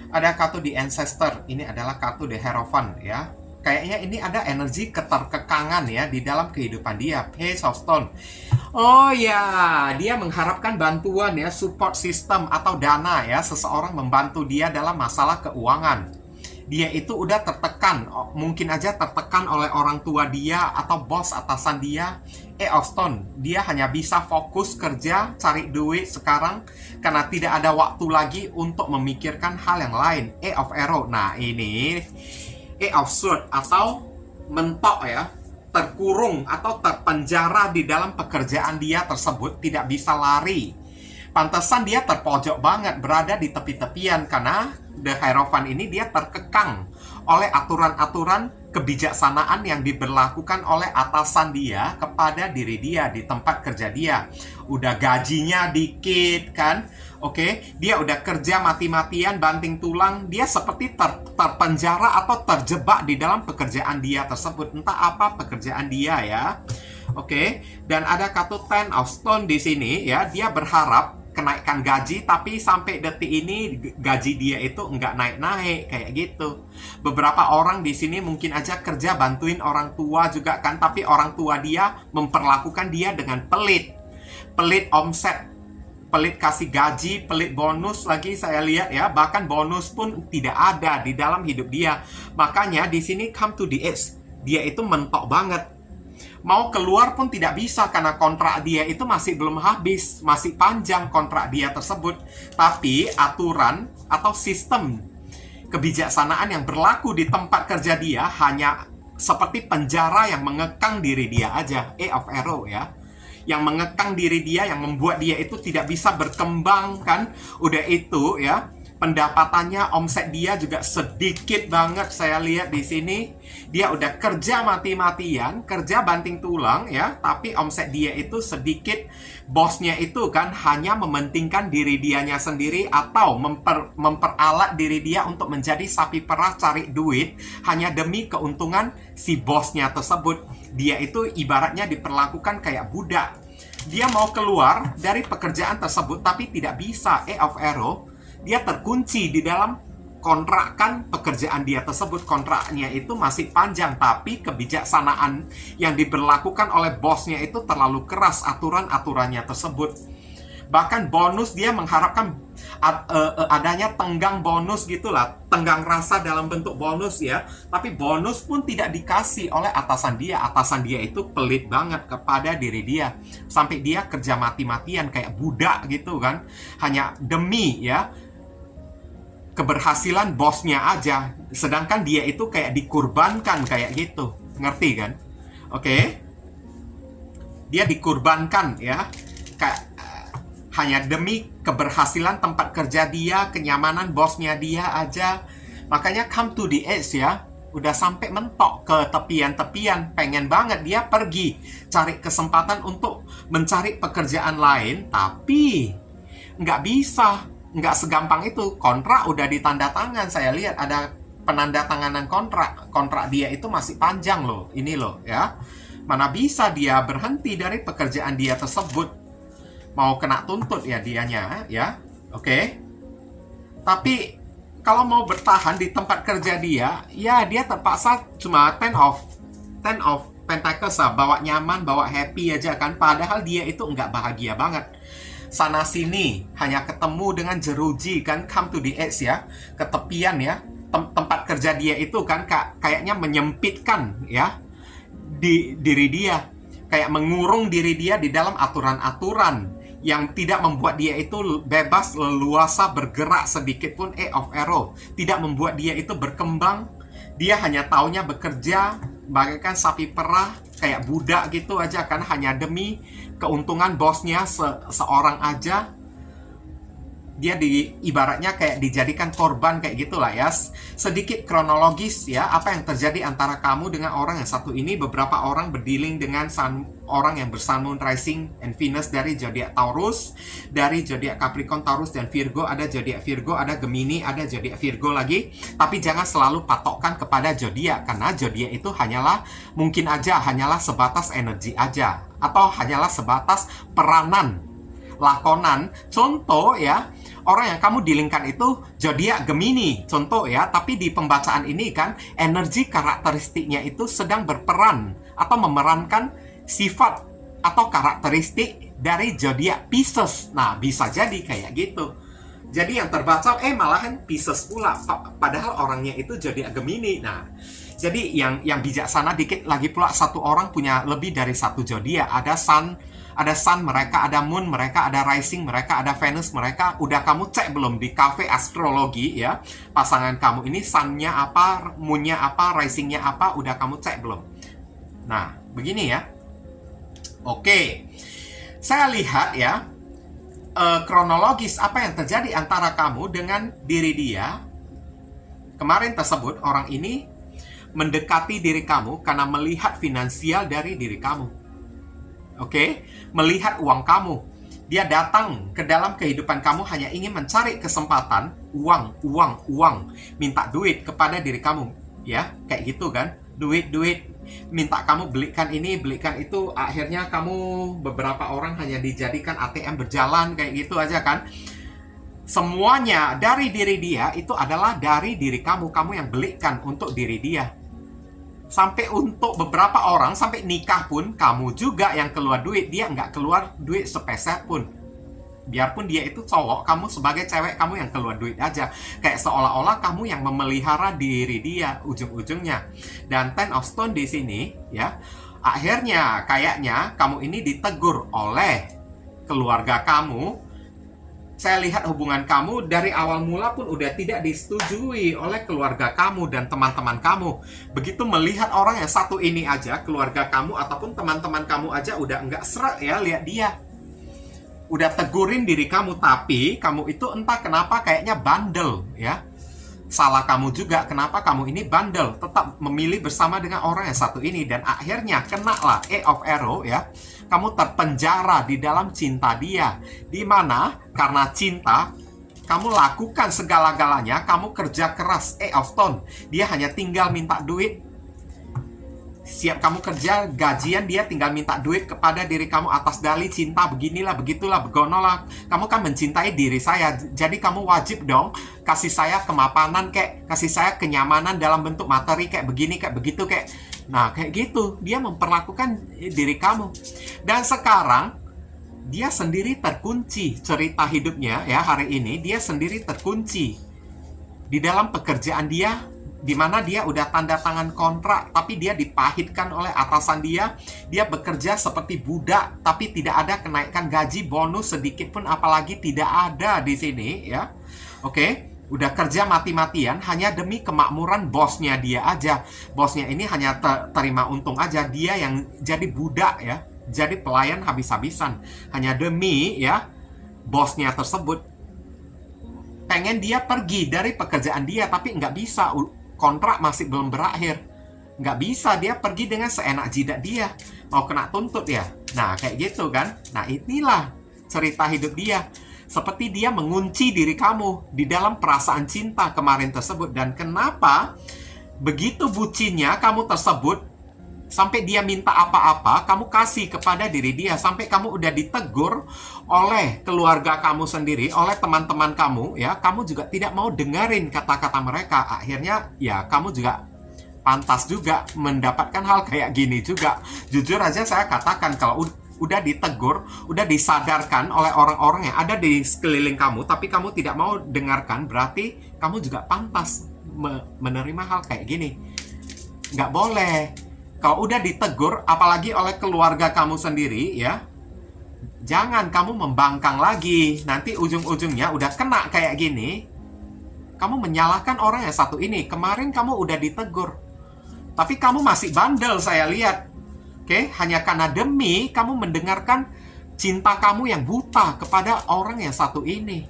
Ada kartu The Ancestor. Ini adalah kartu The Hierophant ya. Kayaknya ini ada energi keterkekangan ya di dalam kehidupan dia. Page of Stone. Oh ya, dia mengharapkan bantuan ya, support system atau dana ya. Seseorang membantu dia dalam masalah keuangan. Dia itu udah tertekan, mungkin aja tertekan oleh orang tua dia atau bos atasan dia. of Stone, dia hanya bisa fokus kerja, cari duit sekarang karena tidak ada waktu lagi untuk memikirkan hal yang lain. of Arrow, nah ini of Sword atau mentok ya, terkurung atau terpenjara di dalam pekerjaan dia tersebut, tidak bisa lari. Pantesan dia terpojok banget, berada di tepi-tepian karena The Hierophant ini dia terkekang oleh aturan-aturan kebijaksanaan yang diberlakukan oleh atasan dia kepada diri dia di tempat kerja dia. Udah gajinya dikit kan, oke, dia udah kerja mati-matian, banting tulang, dia seperti terpenjara atau terjebak di dalam pekerjaan dia tersebut. Entah apa pekerjaan dia ya. Oke, dan ada kartu Ten of Stone di sini ya, dia berharap kenaikan gaji, tapi sampai detik ini gaji dia itu nggak naik-naik kayak gitu. Beberapa orang di sini mungkin aja kerja bantuin orang tua juga kan, tapi orang tua dia memperlakukan dia dengan pelit omset, pelit kasih gaji, pelit bonus lagi saya lihat ya, bahkan bonus pun tidak ada di dalam hidup dia. Makanya di sini come to the edge, dia itu mentok banget. Mau keluar pun tidak bisa karena kontrak dia itu masih belum habis, masih panjang kontrak dia tersebut. Tapi aturan atau sistem kebijaksanaan yang berlaku di tempat kerja dia hanya seperti penjara yang mengekang diri dia aja. Of Arrow ya, yang mengekang diri dia, yang membuat dia itu tidak bisa berkembang kan. Udah itu ya, pendapatannya, omset dia juga sedikit banget. Saya lihat di sini dia udah kerja mati-matian, kerja banting tulang ya, tapi omset dia itu sedikit. Bosnya itu kan hanya mementingkan diri dianya sendiri atau memperalat diri dia untuk menjadi sapi perah cari duit hanya demi keuntungan si bosnya tersebut. Dia itu ibaratnya diperlakukan kayak budak. Dia mau keluar dari pekerjaan tersebut tapi tidak bisa. Of Arrow, dia terkunci di dalam kontrakkan pekerjaan dia tersebut. Kontraknya itu masih panjang, tapi kebijaksanaan yang diberlakukan oleh bosnya itu terlalu keras, aturan-aturannya tersebut. Bahkan bonus dia mengharapkan adanya tenggang bonus gitulah, tenggang rasa dalam bentuk bonus ya. Tapi bonus pun tidak dikasih oleh atasan dia. Atasan dia itu pelit banget kepada diri dia, sampai dia kerja mati-matian kayak budak gitu kan, hanya demi ya keberhasilan bosnya aja, sedangkan dia itu kayak dikurbankan kayak gitu, ngerti kan? Oke, dia dikurbankan ya, kayak hanya demi keberhasilan tempat kerja dia, kenyamanan bosnya dia aja. Makanya come to the edge ya, udah sampai mentok ke tepian-tepian, pengen banget dia pergi cari kesempatan untuk mencari pekerjaan lain, tapi nggak bisa. Nggak segampang itu. Kontrak udah ditanda tangan. Saya lihat ada penandatanganan kontrak dia itu masih panjang loh. Ini loh ya. Mana bisa dia berhenti dari pekerjaan dia tersebut. Mau kena tuntut ya dianya ya. Oke. Tapi kalau mau bertahan di tempat kerja dia, ya dia terpaksa cuma 10 of Pentacles lah, bawa nyaman, bawa happy aja kan. Padahal dia itu nggak bahagia banget. Sana sini hanya ketemu dengan jeruji kan, come to the edge ya, ketepian ya. Tempat kerja dia itu kan kayaknya menyempitkan ya diri dia, kayak mengurung diri dia di dalam aturan-aturan yang tidak membuat dia itu bebas leluasa bergerak sedikit pun. Of Arrow tidak membuat dia itu berkembang. Dia hanya taunya bekerja bagaikan sapi perah, kayak budak gitu aja kan, hanya demi keuntungan bosnya seorang aja. Dia ibaratnya kayak dijadikan korban kayak gitulah ya. Sedikit kronologis ya, apa yang terjadi antara kamu dengan orang yang satu ini. Beberapa orang berdealing dengan orang yang bersun, moon, rising, and Venus dari zodiak Taurus, dari zodiak Capricorn, Taurus, dan Virgo. Ada zodiak Virgo, ada Gemini, ada zodiak Virgo lagi. Tapi jangan selalu patokkan kepada zodiak, karena zodiak itu mungkin hanyalah sebatas energi aja, atau hanyalah sebatas peranan, lakonan. Contoh ya, orang yang kamu dealingkan itu zodiak Gemini, contoh ya. Tapi di pembacaan ini kan energi karakteristiknya itu sedang berperan atau memerankan sifat atau karakteristik dari zodiak Pisces. Nah, bisa jadi kayak gitu. Jadi yang terbaca malahan Pisces pula, padahal orangnya itu zodiak Gemini. Nah, jadi yang bijaksana dikit lagi pula, satu orang punya lebih dari satu zodiak. Ada sun mereka, ada moon mereka, ada rising mereka, ada Venus mereka. Udah kamu cek belum di cafe astrologi ya, pasangan kamu ini sunnya apa, moonnya apa, risingnya apa, udah kamu cek belum? Nah, begini ya. Oke, saya lihat ya, kronologis apa yang terjadi antara kamu dengan diri dia. Kemarin tersebut, orang ini mendekati diri kamu karena melihat finansial dari diri kamu. Oke? Melihat uang kamu. Dia datang ke dalam kehidupan kamu hanya ingin mencari kesempatan, uang, minta duit kepada diri kamu. Ya, kayak gitu kan? Duit, minta kamu belikan ini, belikan itu. Akhirnya kamu, beberapa orang hanya dijadikan ATM berjalan, kayak gitu aja kan? Semuanya dari diri dia itu adalah dari diri kamu. Kamu yang belikan untuk diri dia. Sampai untuk beberapa orang, sampai nikah pun, kamu juga yang keluar duit. Dia nggak keluar duit sepeser pun. Biarpun dia itu cowok, kamu sebagai cewek, kamu yang keluar duit aja. Kayak seolah-olah kamu yang memelihara diri dia, ujung-ujungnya. Dan Ten of Stone di sini, ya, akhirnya kayaknya kamu ini ditegur oleh keluarga kamu. Saya lihat hubungan kamu dari awal mula pun udah tidak disetujui oleh keluarga kamu dan teman-teman kamu. Begitu melihat orang yang satu ini aja, keluarga kamu ataupun teman-teman kamu aja udah nggak seret ya lihat dia. Udah tegurin diri kamu, tapi kamu itu entah kenapa kayaknya bandel ya. Salah kamu juga, kenapa kamu ini bandel, tetap memilih bersama dengan orang yang satu ini. Dan akhirnya kena lah Eight of Arrow ya. Kamu terpenjara di dalam cinta dia. Di mana karena cinta, kamu lakukan segala-galanya, kamu kerja keras. Eight of Stone, dia hanya tinggal minta duit. Siap kamu kerja, gajian, dia tinggal minta duit kepada diri kamu atas dalih cinta, beginilah, begitulah, begonolah. Kamu kan mencintai diri saya, jadi kamu wajib dong kasih saya kemapanan kayak, kasih saya kenyamanan dalam bentuk materi kayak begini, kayak begitu, kayak. Nah, kayak gitu, dia memperlakukan diri kamu. Dan sekarang, dia sendiri terkunci cerita hidupnya ya hari ini, dia sendiri terkunci di dalam pekerjaan dia, di mana dia udah tanda tangan kontrak, tapi dia dipahitkan oleh atasan dia. Dia bekerja seperti budak, tapi tidak ada kenaikan gaji, bonus sedikit pun apalagi tidak ada di sini ya. Oke, udah kerja mati-matian hanya demi kemakmuran bosnya dia aja. Bosnya ini hanya terima untung aja, dia yang jadi budak ya, jadi pelayan habis-habisan hanya demi ya bosnya tersebut. Pengen dia pergi dari pekerjaan dia, tapi nggak bisa. Kontrak masih belum berakhir. Nggak bisa dia pergi dengan seenak jidat dia. Mau kena tuntut ya. Nah, kayak gitu kan. Nah, inilah cerita hidup dia. Seperti dia mengunci diri kamu di dalam perasaan cinta kemarin tersebut. Dan kenapa begitu bucinnya kamu tersebut, sampai dia minta apa-apa, kamu kasih kepada diri dia. Sampai kamu udah ditegur oleh keluarga kamu sendiri, oleh teman-teman kamu, ya, kamu juga tidak mau dengerin kata-kata mereka. Akhirnya, ya, kamu juga pantas juga mendapatkan hal kayak gini juga. Jujur aja saya katakan, kalau udah ditegur, udah disadarkan oleh orang-orang yang ada di sekeliling kamu, tapi kamu tidak mau dengarkan, berarti kamu juga pantas menerima hal kayak gini. Nggak boleh. Kalau udah ditegur, apalagi oleh keluarga kamu sendiri, ya, jangan kamu membangkang lagi. Nanti ujung-ujungnya udah kena kayak gini, kamu menyalahkan orang yang satu ini. Kemarin kamu udah ditegur, tapi kamu masih bandel saya lihat. Oke, hanya karena demi kamu mendengarkan cinta kamu yang buta kepada orang yang satu ini.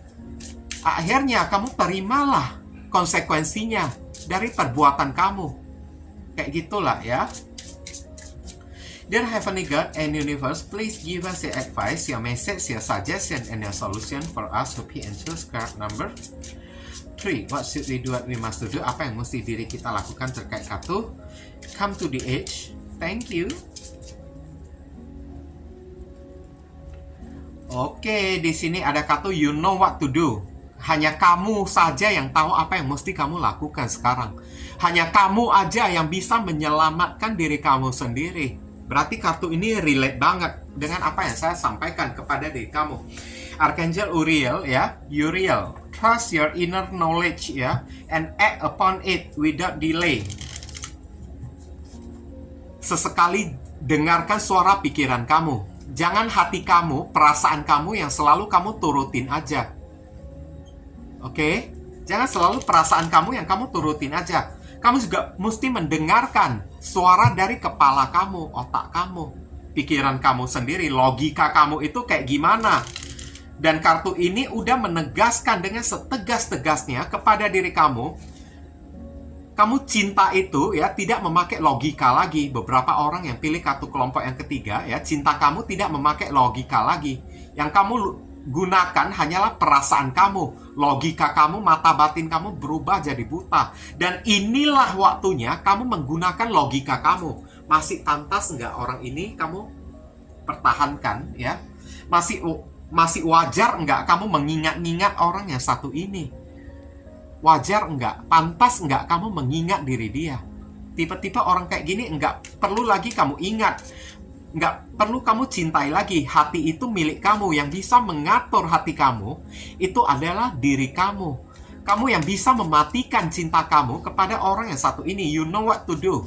Akhirnya kamu terimalah konsekuensinya dari perbuatan kamu. Kayak gitulah ya. Dear Heavenly God and Universe, please give us your advice, your message, your suggestion, and your solution for us to be and choose card number 3. What should we do, what we must do? Apa yang mesti diri kita lakukan terkait kartu Come to the Edge. Thank you. Oke, di sini ada kartu You know what to do. Hanya kamu saja yang tahu apa yang mesti kamu lakukan sekarang. Hanya kamu aja yang bisa menyelamatkan diri kamu sendiri. Berarti kartu ini relate banget dengan apa yang saya sampaikan kepada diri kamu. Archangel Uriel ya, Uriel, trust your inner knowledge ya, and act upon it without delay. Sesekali dengarkan suara pikiran kamu. Jangan hati kamu, perasaan kamu yang selalu kamu turutin aja. Oke? Jangan selalu perasaan kamu yang kamu turutin aja. Kamu juga mesti mendengarkan suara dari kepala kamu, otak kamu, pikiran kamu sendiri, logika kamu itu kayak gimana. Dan kartu ini udah menegaskan dengan setegas-tegasnya kepada diri kamu, Kamu cinta itu ya tidak memakai logika lagi. Beberapa orang yang pilih kartu kelompok yang ketiga ya, cinta kamu tidak memakai logika lagi. Yang kamu gunakan hanyalah perasaan kamu. Logika kamu, mata batin kamu berubah jadi buta. Dan inilah waktunya kamu menggunakan logika kamu. Masih pantas nggak orang ini kamu pertahankan ya? Masih wajar nggak kamu mengingat-ingat orang yang satu ini? Wajar enggak? Pantas enggak kamu mengingat diri dia? Tipe-tipe orang kayak gini enggak perlu lagi kamu ingat. Enggak perlu kamu cintai lagi. Hati itu milik kamu. Yang bisa mengatur hati kamu itu adalah diri kamu. Kamu yang bisa mematikan cinta kamu kepada orang yang satu ini. You know what to do.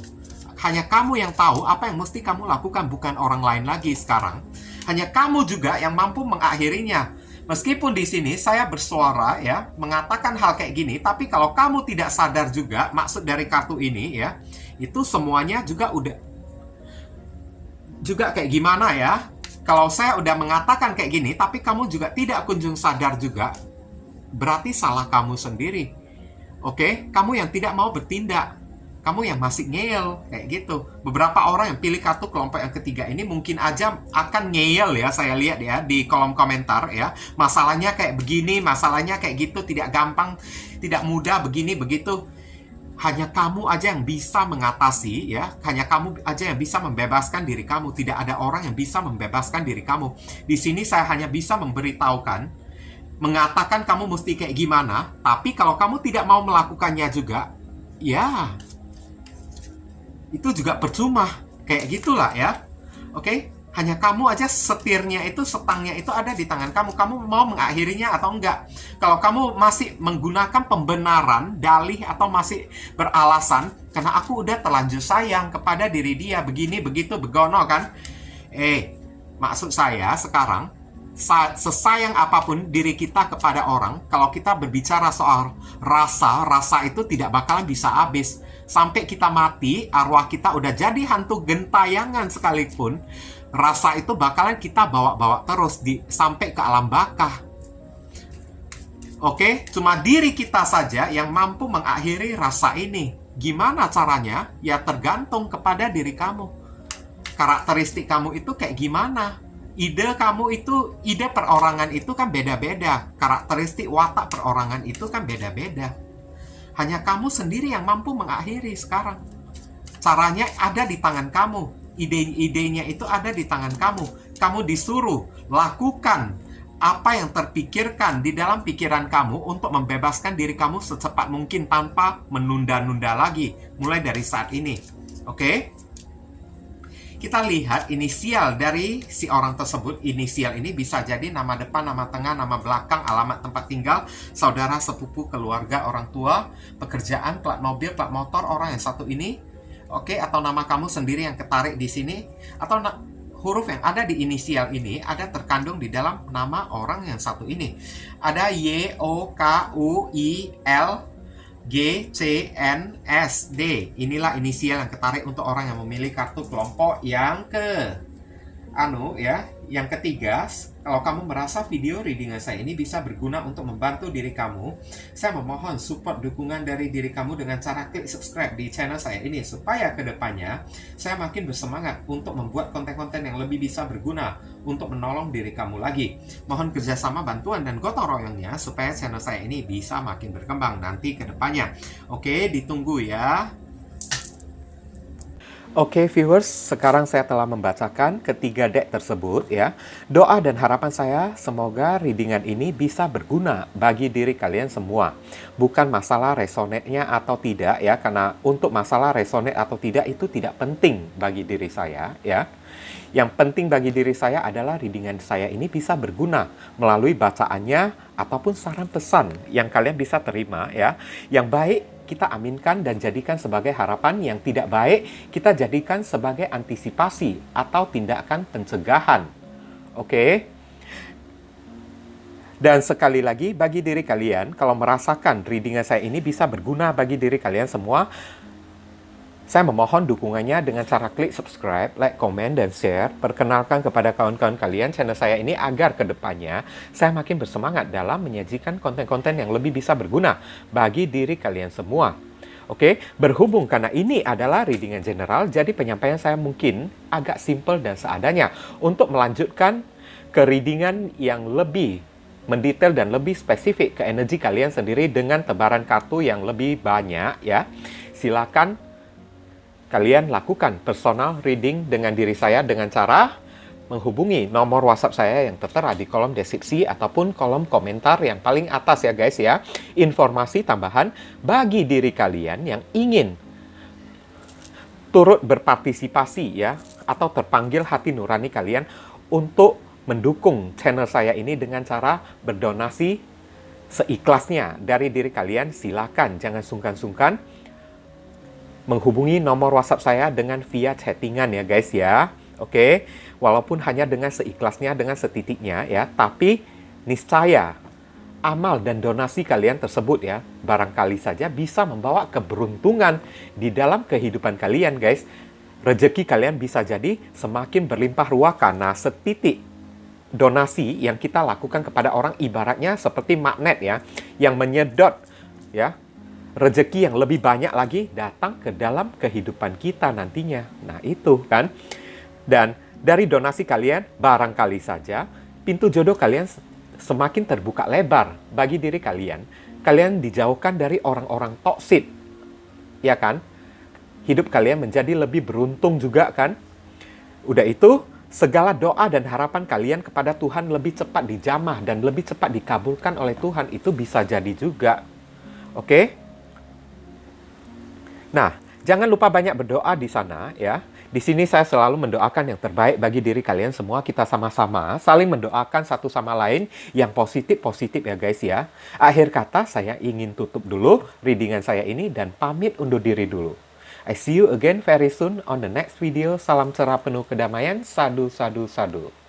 Hanya kamu yang tahu apa yang mesti kamu lakukan, bukan orang lain lagi sekarang. Hanya kamu juga yang mampu mengakhirinya. Meskipun di sini saya bersuara ya, mengatakan hal kayak gini, tapi kalau kamu tidak sadar juga maksud dari kartu ini ya, itu semuanya juga kayak gimana ya. Kalau saya udah mengatakan kayak gini, tapi kamu juga tidak kunjung sadar juga, berarti salah kamu sendiri. Oke, kamu yang tidak mau bertindak. Kamu yang masih ngeyel, kayak gitu. Beberapa orang yang pilih kartu kelompok yang ketiga ini mungkin aja akan ngeyel ya, saya lihat ya di kolom komentar ya. Masalahnya kayak begini, masalahnya kayak gitu, tidak gampang, tidak mudah, begini, begitu. Hanya kamu aja yang bisa mengatasi ya. Hanya kamu aja yang bisa membebaskan diri kamu. Tidak ada orang yang bisa membebaskan diri kamu. Di sini saya hanya bisa memberitahukan, mengatakan kamu mesti kayak gimana. Tapi kalau kamu tidak mau melakukannya juga, ya itu juga percuma. Kayak gitulah ya. Oke? Hanya kamu aja setirnya itu, setangnya itu ada di tangan kamu. Kamu mau mengakhirinya atau enggak. Kalau kamu masih menggunakan pembenaran, dalih, atau masih beralasan, karena aku udah terlanjur sayang kepada diri dia, begini, begitu, begono kan. Maksud saya sekarang, sesayang apapun diri kita kepada orang, kalau kita berbicara soal rasa itu tidak bakalan bisa habis. Sampai kita mati, arwah kita udah jadi hantu gentayangan sekalipun, rasa itu bakalan kita bawa-bawa terus sampai ke alam baka. Oke, cuma diri kita saja yang mampu mengakhiri rasa ini. Gimana caranya? Ya tergantung kepada diri kamu. Karakteristik kamu itu kayak gimana? Ide perorangan itu kan beda-beda. Karakteristik watak perorangan itu kan beda-beda. Hanya kamu sendiri yang mampu mengakhiri sekarang. Caranya ada di tangan kamu. Ide-idenya itu ada di tangan kamu. Kamu disuruh lakukan apa yang terpikirkan di dalam pikiran kamu untuk membebaskan diri kamu secepat mungkin tanpa menunda-nunda lagi. Mulai dari saat ini. Oke? Kita lihat inisial dari si orang tersebut. Inisial ini bisa jadi nama depan, nama tengah, nama belakang, alamat tempat tinggal, saudara, sepupu, keluarga, orang tua, pekerjaan, plat mobil, plat motor orang yang satu ini. Oke, atau nama kamu sendiri yang ketarik di sini, atau huruf yang ada di inisial ini ada terkandung di dalam nama orang yang satu ini. Ada Y, O, K, U, I, L, G, C, N, S, D. Inilah inisial yang ketarik untuk orang yang memilih kartu kelompok yang yang ketiga. Kalau kamu merasa video readingan saya ini bisa berguna untuk membantu diri kamu, saya memohon support dukungan dari diri kamu dengan cara klik subscribe di channel saya ini, supaya kedepannya saya makin bersemangat untuk membuat konten-konten yang lebih bisa berguna untuk menolong diri kamu lagi. Mohon kerjasama, bantuan, dan gotong royongnya supaya channel saya ini bisa makin berkembang nanti kedepannya. Oke, ditunggu ya. Oke viewers, sekarang saya telah membacakan ketiga deck tersebut ya. Doa dan harapan saya semoga readingan ini bisa berguna bagi diri kalian semua. Bukan masalah resonate-nya atau tidak ya, karena untuk masalah resonate atau tidak itu tidak penting bagi diri saya ya. Yang penting bagi diri saya adalah readingan saya ini bisa berguna melalui bacaannya ataupun saran pesan yang kalian bisa terima ya. Yang baik kita aminkan dan jadikan sebagai harapan, yang tidak baik kita jadikan sebagai antisipasi atau tindakan pencegahan. Oke? Dan sekali lagi, bagi diri kalian, kalau merasakan readingan saya ini bisa berguna bagi diri kalian semua, saya memohon dukungannya dengan cara klik subscribe, like, komen, dan share. Perkenalkan kepada kawan-kawan kalian channel saya ini agar kedepannya saya makin bersemangat dalam menyajikan konten-konten yang lebih bisa berguna bagi diri kalian semua. Oke, berhubung karena ini adalah reading yang general, jadi penyampaian saya mungkin agak simple dan seadanya untuk melanjutkan ke readingan yang lebih mendetail dan lebih spesifik ke energi kalian sendiri dengan tebaran kartu yang lebih banyak ya. Silakan kalian lakukan personal reading dengan diri saya dengan cara menghubungi nomor WhatsApp saya yang tertera di kolom deskripsi ataupun kolom komentar yang paling atas ya guys ya. Informasi tambahan bagi diri kalian yang ingin turut berpartisipasi ya atau terpanggil hati nurani kalian untuk mendukung channel saya ini dengan cara berdonasi seikhlasnya dari diri kalian. Silakan, jangan sungkan-sungkan menghubungi nomor WhatsApp saya dengan via chattingan ya guys ya. Oke, walaupun hanya dengan seikhlasnya, dengan setitiknya ya, tapi niscaya amal dan donasi kalian tersebut ya, barangkali saja bisa membawa keberuntungan di dalam kehidupan kalian guys. Rezeki kalian bisa jadi semakin berlimpah ruah karena setitik donasi yang kita lakukan kepada orang ibaratnya seperti magnet ya, yang menyedot ya, rezeki yang lebih banyak lagi datang ke dalam kehidupan kita nantinya. Nah itu kan. Dan dari donasi kalian, barangkali saja pintu jodoh kalian semakin terbuka lebar bagi diri kalian. Kalian dijauhkan dari orang-orang toksik, ya kan? Hidup kalian menjadi lebih beruntung juga kan? Udah itu, segala doa dan harapan kalian kepada Tuhan lebih cepat dijamah dan lebih cepat dikabulkan oleh Tuhan. Itu bisa jadi juga. Oke? Nah, jangan lupa banyak berdoa di sana ya. Di sini saya selalu mendoakan yang terbaik bagi diri kalian semua. Kita sama-sama saling mendoakan satu sama lain yang positif-positif ya guys ya. Akhir kata saya ingin tutup dulu readingan saya ini dan pamit undur diri dulu. I see you again very soon on the next video. Salam cerah penuh kedamaian. Sadu, sadu, sadu.